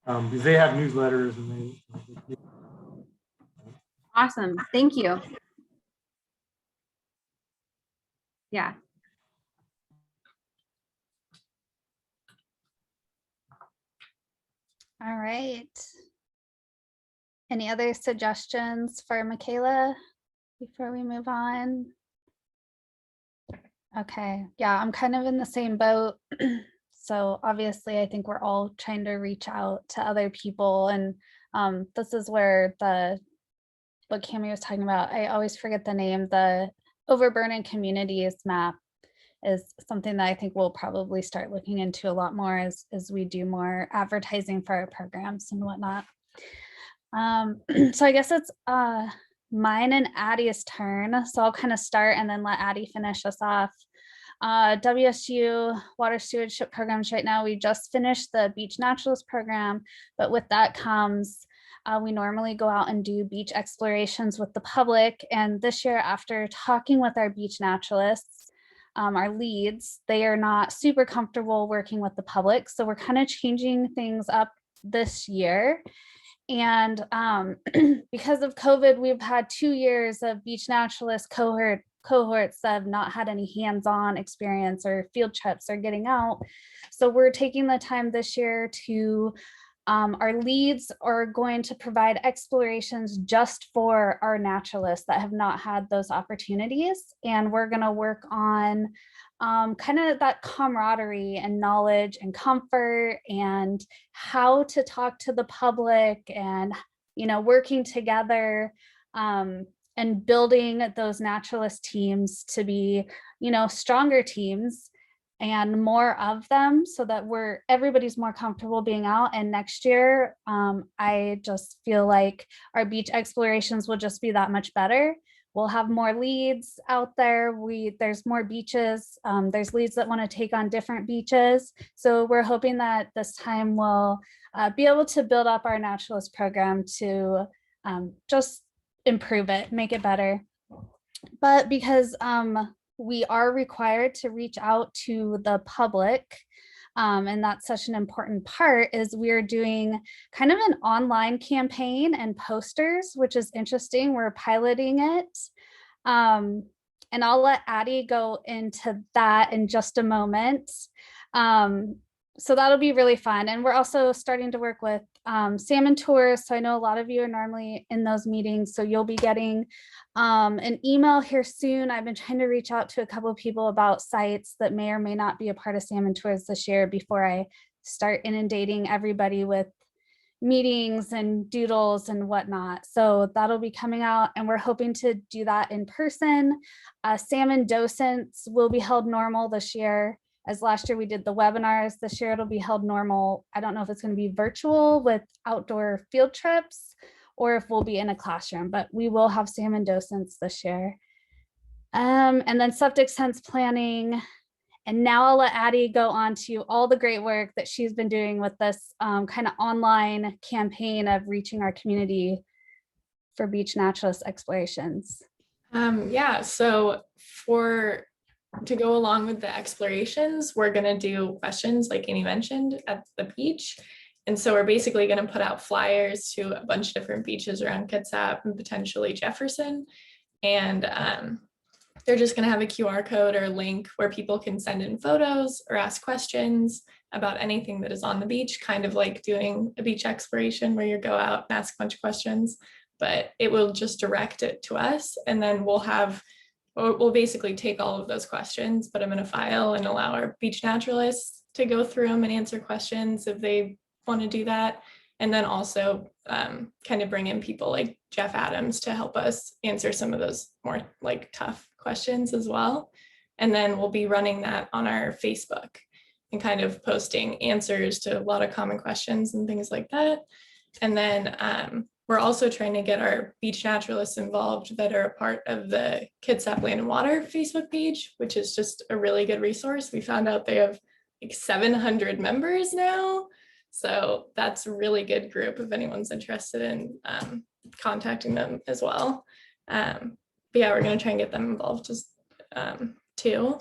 F: because they have newsletters and they.
K: Awesome, thank you. Yeah.
H: All right. Any other suggestions for Michaela before we move on? Okay, yeah, I'm kind of in the same boat. So obviously, I think we're all trying to reach out to other people, and this is where what Cami was talking about, I always forget the name, the overburdened communities map is something that I think we'll probably start looking into a lot more as we do more advertising for our programs and whatnot. So I guess it's mine and Addie's turn. So I'll kind of start and then let Addie finish us off. WSU water stewardship programs right now, we just finished the beach naturalist program, but with that comes We normally go out and do beach explorations with the public. And this year, after talking with our beach naturalists, our leads, they are not super comfortable working with the public. So we're kind of changing things up this year. And because of COVID, we've had 2 years of beach naturalist cohorts that have not had any hands-on experience or field trips or getting out. So we're taking the time this year to, our leads are going to provide explorations just for our naturalists that have not had those opportunities. And we're going to work on kind of that camaraderie and knowledge and comfort and how to talk to the public and, you know, working together and building those naturalist teams to be, you know, stronger teams and more of them so that everybody's more comfortable being out. And next year, I just feel like our beach explorations will just be that much better. We'll have more leads out there. There's more beaches. There's leads that want to take on different beaches. So we're hoping that this time we'll be able to build up our naturalist program to just improve it, make it better. But because we are required to reach out to the public, and that's such an important part, is we're doing kind of an online campaign and posters, which is interesting. We're piloting it. And I'll let Addie go into that in just a moment. So that'll be really fun. And we're also starting to work with salmon tours. So I know a lot of you are normally in those meetings. So you'll be getting an email here soon. I've been trying to reach out to a couple of people about sites that may or may not be a part of salmon tours this year before I start inundating everybody with meetings and doodles and whatnot. So that'll be coming out, and we're hoping to do that in person. Salmon docents will be held normal this year. As last year we did the webinars, this year it'll be held normal. I don't know if it's going to be virtual with outdoor field trips or if we'll be in a classroom, but we will have salmon docents this year. And then septic sense planning. And now I'll let Addie go on to all the great work that she's been doing with this kind of online campaign of reaching our community for beach naturalist explorations.
L: Yeah, so to go along with the explorations, we're going to do questions like Amy mentioned at the beach. And so we're basically going to put out flyers to a bunch of different beaches around Kitsap and potentially Jefferson. And they're just going to have a QR code or a link where people can send in photos or ask questions about anything that is on the beach, kind of like doing a beach exploration where you go out and ask a bunch of questions, but it will just direct it to us. And then we'll basically take all of those questions, put them in a file, and allow our beach naturalists to go through them and answer questions if they want to do that. And then also kind of bring in people like Jeff Adams to help us answer some of those more like tough questions as well. And then we'll be running that on our Facebook and kind of posting answers to a lot of common questions and things like that. And then we're also trying to get our beach naturalists involved that are a part of the Kitsap Land and Water Facebook page, which is just a really good resource. We found out they have like 700 members now. So that's a really good group if anyone's interested in contacting them as well. But yeah, we're going to try and get them involved just too.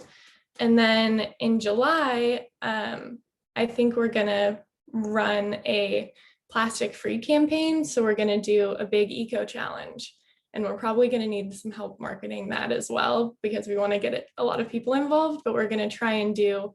L: And then in July, I think we're going to run a plastic-free campaign. So we're going to do a big eco challenge. And we're probably going to need some help marketing that as well, because we want to get a lot of people involved, but we're going to try and do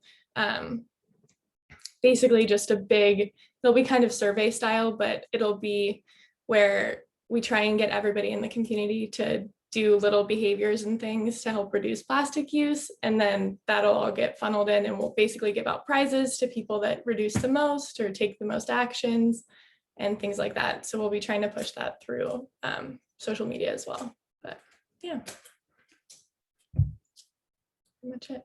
L: basically just it'll be kind of survey style, but it'll be where we try and get everybody in the community to do little behaviors and things to help reduce plastic use. And then that'll all get funneled in, and we'll basically give out prizes to people that reduce the most or take the most actions and things like that. So we'll be trying to push that through social media as well. But yeah, pretty much it.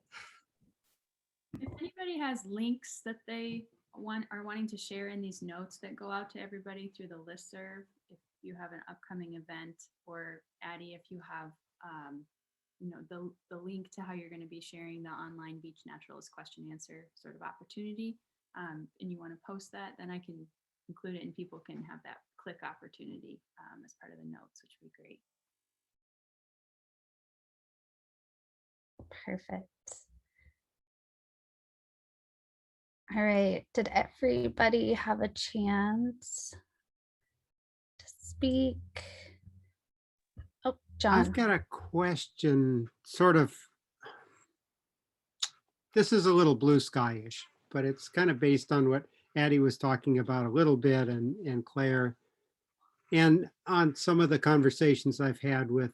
I: If anybody has links that they are wanting to share in these notes that go out to everybody through the listserv, if you have an upcoming event, or Addie, if you have the link to how you're going to be sharing the online beach naturalist question answer sort of opportunity, and you want to post that, then I can include it and people can have that click opportunity as part of the notes, which would be great.
H: Perfect. All right, did everybody have a chance to speak? Oh,
E: I've
H: John.
E: got a question, sort of. This is a little blue sky-ish, but it's kind of based on what Addie was talking about a little bit, and Claire, and on some of the conversations I've had with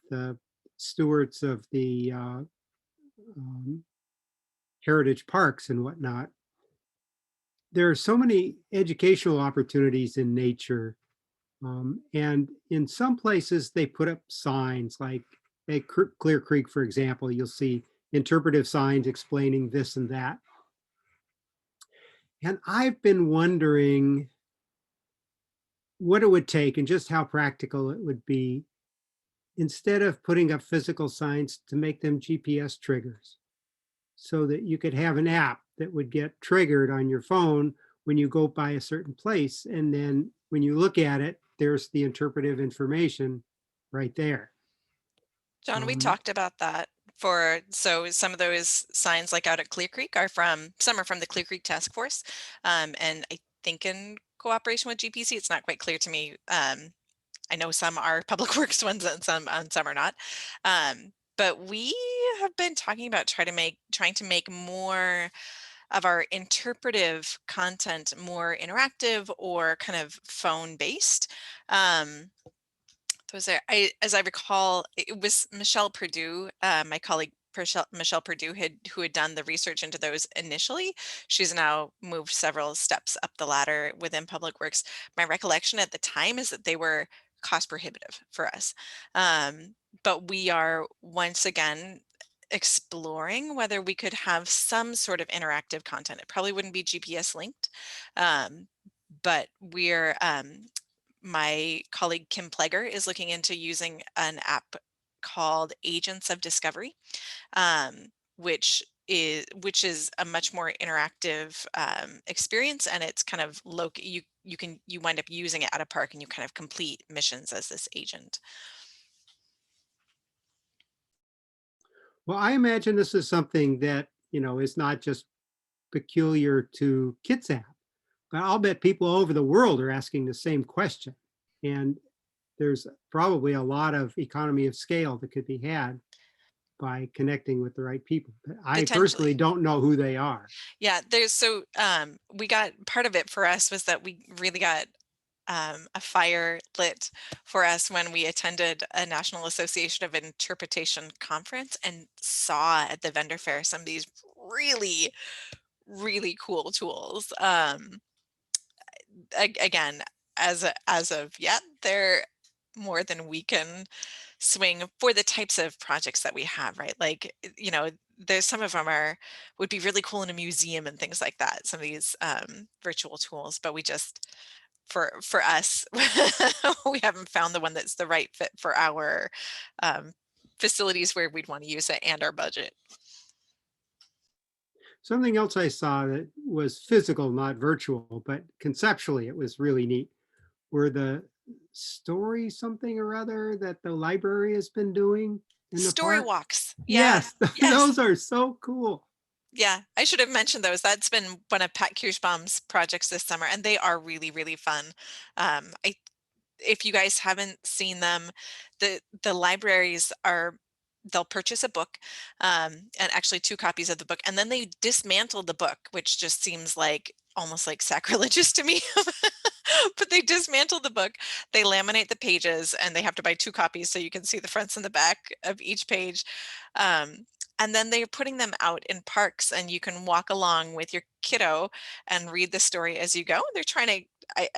E: stewards of the heritage parks and whatnot. There are so many educational opportunities in nature. And in some places they put up signs like at Clear Creek, for example, you'll see interpretive signs explaining this and that. And I've been wondering what it would take and just how practical it would be, instead of putting up physical signs, to make them GPS triggers, so that you could have an app that would get triggered on your phone when you go by a certain place. And then when you look at it, there's the interpretive information right there.
C: John, we talked about that so some of those signs like out at Clear Creek are some are from the Clear Creek Task Force. And I think in cooperation with GPC, it's not quite clear to me. I know some are public works ones and some are not. But we have been talking about trying to make more of our interpretive content more interactive or kind of phone based. As I recall, it was Michelle Purdue, my colleague Michelle Purdue, who had done the research into those initially. She's now moved several steps up the ladder within Public Works. My recollection at the time is that they were cost prohibitive for us. But we are once again exploring whether we could have some sort of interactive content. It probably wouldn't be GPS linked, but we're my colleague Kim Pleger is looking into using an app called Agents of Discovery, which is a much more interactive experience, and it's kind of you wind up using it at a park and you kind of complete missions as this agent.
E: Well, I imagine this is something that, is not just peculiar to Kitsap, but I'll bet people all over the world are asking the same question. And there's probably a lot of economy of scale that could be had by connecting with the right people. But I personally don't know who they are.
C: Yeah, we got, part of it for us was that we really got a fire lit for us when we attended a National Association of Interpretation conference and saw at the vendor fair some of these really, really cool tools. Again, as of yet, they're more than we can swing for the types of projects that we have, right? Like, there's some of them would be really cool in a museum and things like that, some of these virtual tools, but we just, for us, we haven't found the one that's the right fit for our facilities where we'd want to use it and our budget.
E: Something else I saw that was physical, not virtual, but conceptually it was really neat, were the story something or other that the library has been doing in the
C: story
E: park.
C: Walks.
E: Yes,
C: yes.
E: Those are so cool.
C: Yeah, I should have mentioned those. That's been one of Pat Kirschbaum's projects this summer, and they are really, really fun. If you guys haven't seen them, the libraries they'll purchase a book, and actually 2 copies of the book, and then they dismantle the book, which just seems like almost like sacrilegious to me. But they dismantle the book, they laminate the pages, and they have to buy 2 copies so you can see the fronts and the back of each page. And then they're putting them out in parks, and you can walk along with your kiddo and read the story as you go. They're trying to,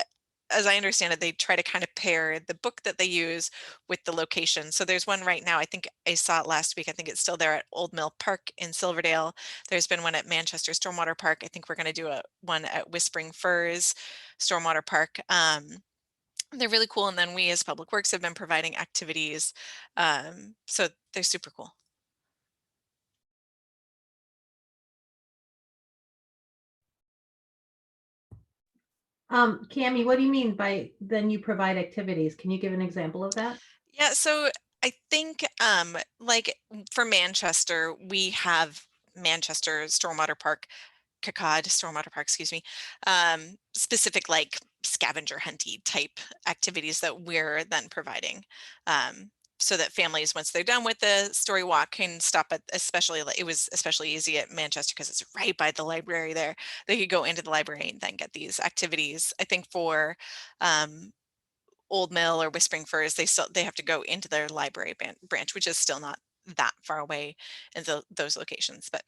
C: as I understand it, they try to kind of pair the book that they use with the location. So there's one right now, I think I saw it last week. I think it's still there at Old Mill Park in Silverdale. There's been one at Manchester Stormwater Park. I think we're going to do one at Whispering Firs Stormwater Park. They're really cool. And then we as Public Works have been providing activities. So they're super cool.
B: Cami, what do you mean by then you provide activities? Can you give an example of that?
C: Yeah, so I think like for Manchester, we have Manchester Stormwater Park, CACOD Stormwater Park, excuse me, specific like scavenger hunty type activities that we're then providing. So that families, once they're done with the story walk, can stop at, especially it was especially easy at Manchester because it's right by the library there. They could go into the library and then get these activities. I think for Old Mill or Whispering Firs, they have to go into their library branch, which is still not that far away in those locations. But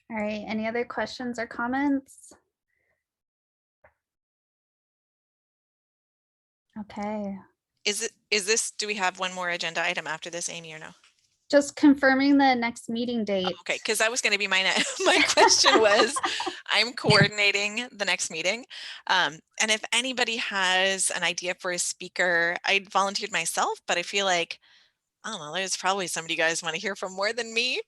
H: All right, any other questions or comments? Okay,
C: is this, do we have one more agenda item after this, Amy, or no?
H: just confirming the next meeting date.
C: Okay, because that was going to be my my question was, I'm coordinating the next meeting. And if anybody has an idea for a speaker, I volunteered myself, but I feel like, I don't know, there's probably somebody you guys want to hear from more than me.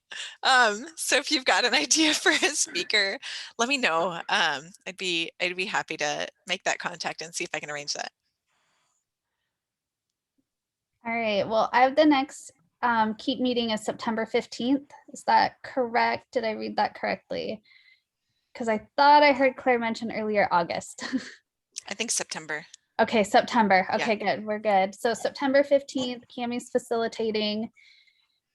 C: So if you've got an idea for a speaker, let me know. I'd be happy to make that contact and see if I can arrange that.
H: All right, well, I have the next keep meeting is September 15th. Is that correct? Did I read that correctly? Because I thought I heard Claire mention earlier August.
C: I think September.
H: Okay, September.
C: Yeah.
H: Okay, good. We're good. So September 15th, Cammie's facilitating.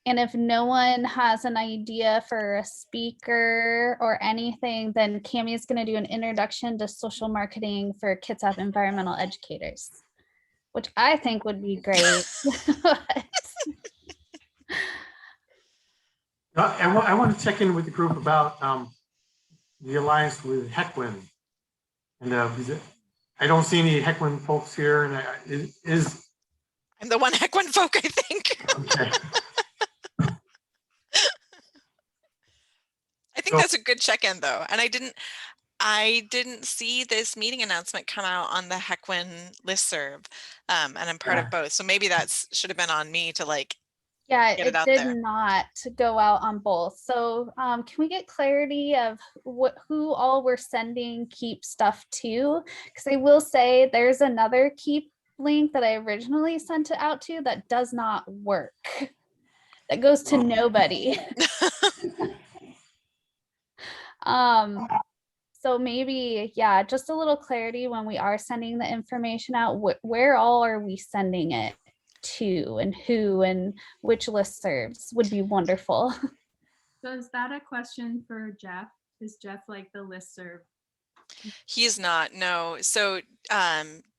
H: And if no one has an idea for a speaker or anything, then Cammie's going to do an introduction to social marketing for Kitsap environmental educators, which I think would be great.
F: I want to check in with the group about the alliance with Hequin. And I don't see any Hequin folks here. And
C: I'm the one Hequin folk, I think.
F: Okay.
C: I think that's a good check-in though. And I didn't see this meeting announcement come out on the Hequin listserv. And I'm part of both. So maybe that's should have been on me to like
H: Yeah,
C: get
H: it
C: out
H: did
C: there.
H: not go out on both. So can we get clarity of who all we're sending Keep stuff to? Because I will say there's another Keep link that I originally sent it out to that does not work. That goes to nobody. So maybe, yeah, just a little clarity when we are sending the information out, where all are we sending it to and who and which listservs would be wonderful.
I: So is that a question for Jeff? Is Jeff like the listserv?
C: He is not, no. So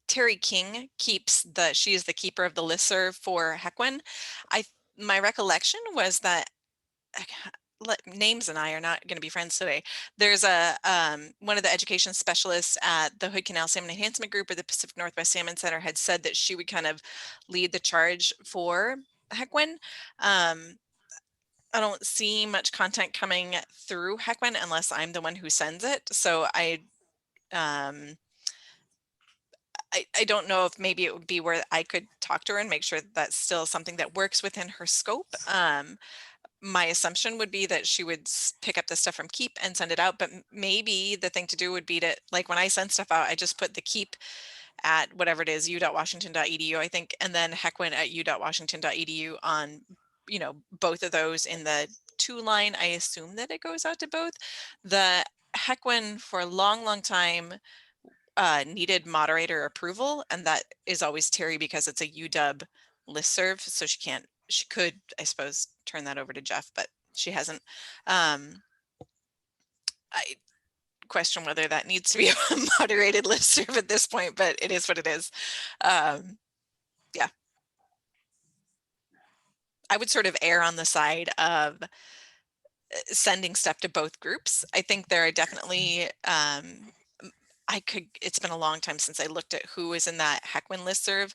C: Terry King she is the keeper of the listserv for Hequin. My recollection was that names and I are not going to be friends today. There's a one of the education specialists at the Hood Canal Salmon Enhancement Group or the Pacific Northwest Salmon Center had said that she would kind of lead the charge for Hequin. I don't see much content coming through Hequin unless I'm the one who sends it. So I don't know if maybe it would be where I could talk to her and make sure that that's still something that works within her scope. My assumption would be that she would pick up the stuff from Keep and send it out, but maybe the thing to do would be to, like when I send stuff out, I just put the Keep at whatever it is, u.washington.edu, I think, and then Hequin at u.washington.edu on, both of those in the to line. I assume that it goes out to both. The Hequin for a long, long time needed moderator approval, and that is always Terry because it's a UW listserv, so she could, I suppose, turn that over to Jeff, but she hasn't. I question whether that needs to be a moderated listserv at this point, but it is what it is. Yeah. I would sort of err on the side of sending stuff to both groups. I think there are definitely, it's been a long time since I looked at who is in that Hequin listserv,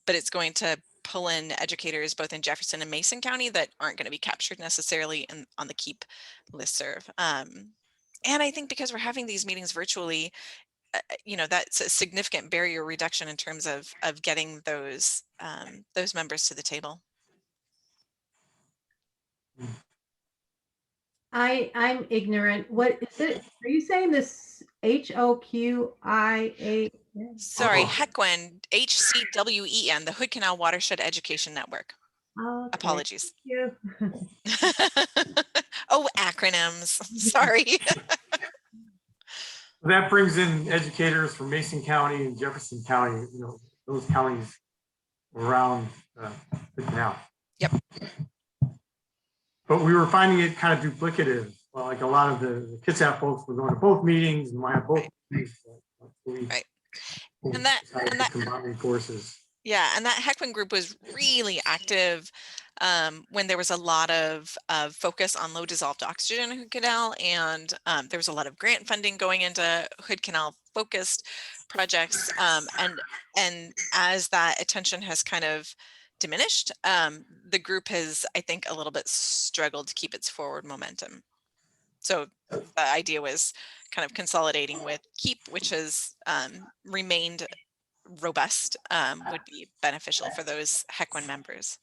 C: but it's going to pull in educators both in Jefferson and Mason County that aren't going to be captured necessarily on the Keep listserv. And I think because we're having these meetings virtually, that's a significant barrier reduction in terms of getting those members to the table.
B: I'm ignorant. What is it? Are you saying this HOQIA?
C: Sorry,
F: Oh.
C: HECWEN, HCWEN, the Hood Canal Watershed Education Network.
B: Okay.
C: Apologies.
B: You.
C: Oh, acronyms. Sorry.
F: That brings in educators from Mason County and Jefferson County, you know, those counties around the canal.
C: Yep.
F: But we were finding it kind of duplicative. Well, like a lot of the Kitsap folks were going to both meetings and might have both meetings. So we
C: Right.
F: decided
C: And that
F: to combine courses.
C: Yeah, and that HECWEN group was really active when there was a lot of focus on low dissolved oxygen in Hood Canal, and there was a lot of grant funding going into Hood Canal focused projects. And as that attention has kind of diminished, the group has, I think, a little bit struggled to keep its forward momentum. So the idea was kind of consolidating with KEEP, which has remained robust, would be beneficial for those HECWEN members.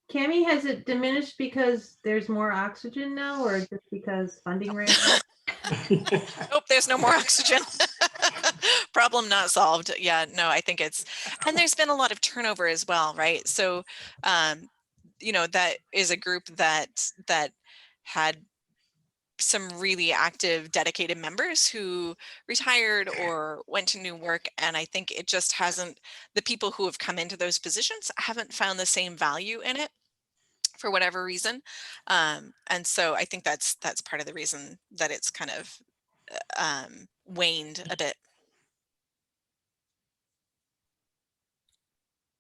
B: Cami, has it diminished because there's more oxygen now, or just because funding rate?
C: Nope, there's no more oxygen. Problem not solved. Yeah, no, I think it's, and there's been a lot of turnover as well, right? So, you know, that is a group that had some really active, dedicated members who retired or went to new work. And I think it just hasn't, the people who have come into those positions haven't found the same value in it for whatever reason. And so I think that's part of the reason that it's kind of waned a bit.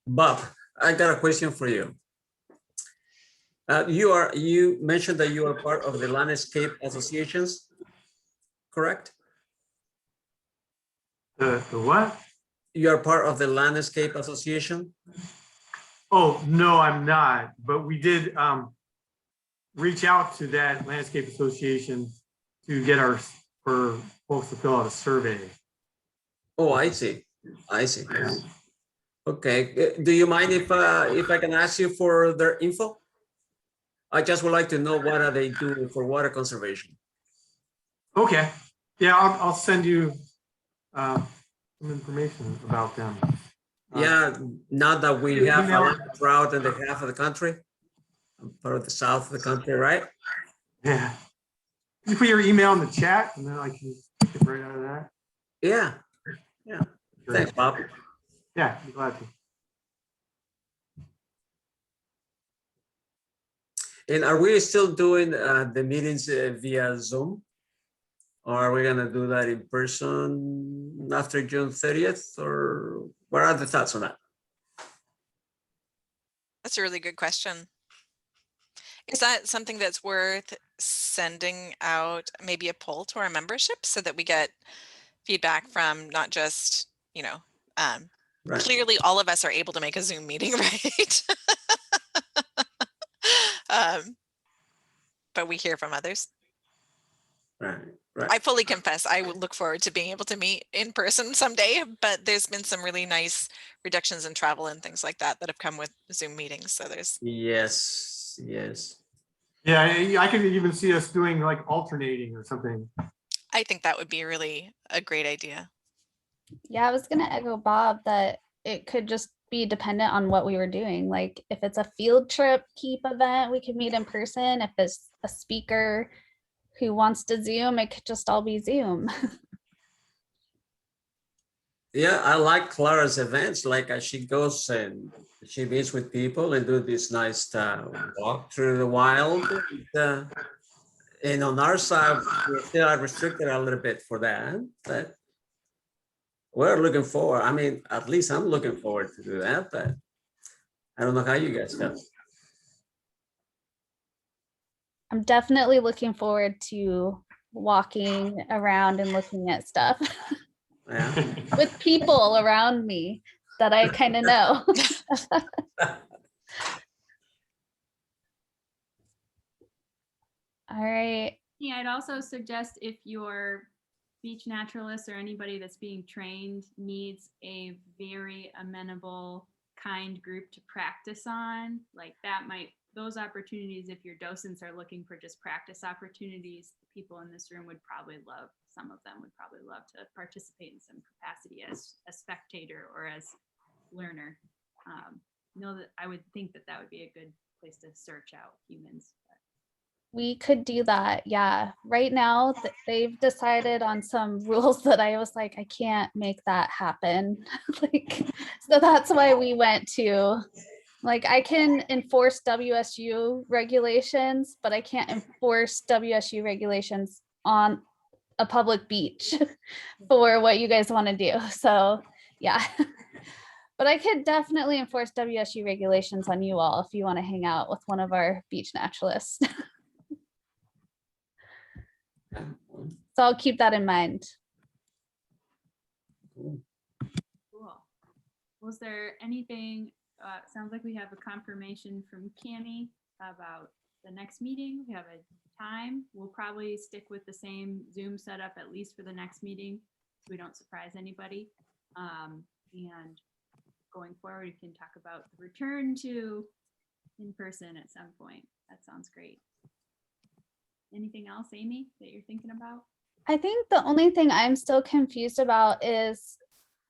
J: Bob, I got a question for you. You mentioned that you are part of the landscape associations, correct?
F: The what?
J: You are part of the landscape association?
F: Oh, no, I'm not. But we did reach out to that landscape association to get for folks to fill out a survey.
J: Oh, I see. I see. Okay. Do you mind if I can ask you for their info? I just would like to know what are they doing for water conservation.
F: Okay. Yeah, I'll send you some information about them.
J: Yeah, now that we have a
F: email-
J: lot of drought in the half of the country, part of the south of the country, right?
F: Yeah. Can you put your email in the chat and then I can get right out of that?
J: Yeah. Yeah.
F: Great.
J: Thanks, Bob.
F: Yeah, be glad to.
J: And are we still doing the meetings via Zoom? Or are we gonna do that in person after June 30th? Or what are the thoughts on that?
C: That's a really good question. Is that something that's worth sending out maybe a poll to our membership so that we get feedback from not just, you know,
J: Right.
C: clearly all of us are able to make a Zoom meeting, right? But we hear from others.
J: Right. Right.
C: I fully confess, I would look forward to being able to meet in person someday, but there's been some really nice reductions in travel and things like that that have come with Zoom meetings. So there's.
J: Yes. Yes.
F: Yeah, I could even see us doing like alternating or something.
C: I think that would be really a great idea.
H: Yeah, I was gonna echo Bob that it could just be dependent on what we were doing. Like if it's a field trip keep event, we could meet in person. If it's a speaker who wants to Zoom, it could just all be Zoom.
J: Yeah, I like Clara's events. Like she goes and she meets with people and do this nice walk through the wild. And on our side, we're still restricted a little bit for that, but we're looking forward. I mean, at least I'm looking forward to do that, but I don't know how you guys feel.
H: I'm definitely looking forward to walking around and looking at stuff
J: Yeah.
H: with people around me that I kind of know. All right.
I: Yeah, I'd also suggest if your beach naturalist or anybody that's being trained needs a very amenable, kind group to practice on, like that might those opportunities, if your docents are looking for just practice opportunities, people in this room would probably love, some of them would probably love to participate in some capacity as a spectator or as learner. Know that I would think that that would be a good place to search out humans.
H: We could do that. Yeah. Right now, they've decided on some rules that I was like, I can't make that happen. Like, so that's why we went to, like, I can enforce WSU regulations, but I can't enforce WSU regulations on a public beach for what you guys want to do. So, yeah. But I could definitely enforce WSU regulations on you all if you want to hang out with one of our beach naturalists. So I'll keep that in mind.
I: Cool. Was there anything, sounds like we have a confirmation from Cami about the next meeting. We have a time. We'll probably stick with the same Zoom setup, at least for the next meeting, so we don't surprise anybody. And going forward, we can talk about the return to in-person at some point. That sounds great. Anything else, Amy, that you're thinking about?
H: I think the only thing I'm still confused about is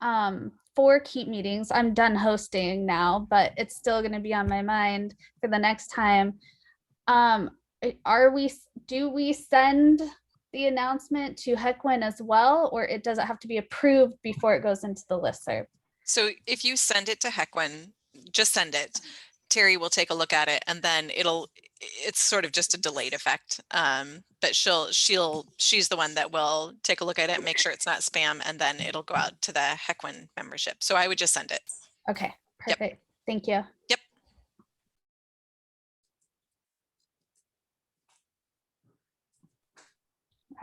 H: for keep meetings. I'm done hosting now, but it's still going to be on my mind for the next time. Do we send the announcement to Hequin as well, or does it have to be approved before it goes into the listserv?
C: So if you send it to Hequin, just send it. Terry will take a look at it, and then it's sort of just a delayed effect. But she's the one that will take a look at it, make sure it's not spam, and then it'll go out to the Hequin membership. So I would just send it.
H: Okay, perfect.
C: Yep.
H: Thank you.
C: Yep.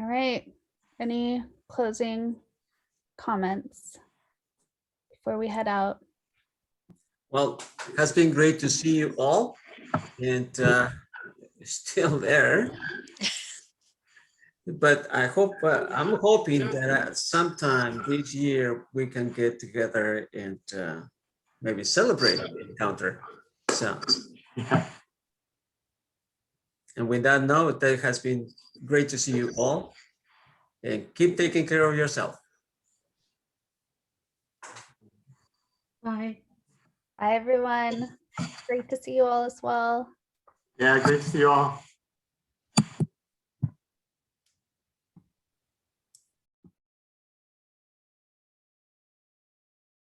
H: All right. Any closing comments before we head out?
J: Well, it has been great to see you all, and still there. But I'm hoping that at sometime this year we can get together and maybe celebrate the encounter. So, and with that note, it has been great to see you all, and keep taking care of yourself.
B: Bye.
H: Bye, everyone. Great to see you all as well.
F: Yeah, great to see you all.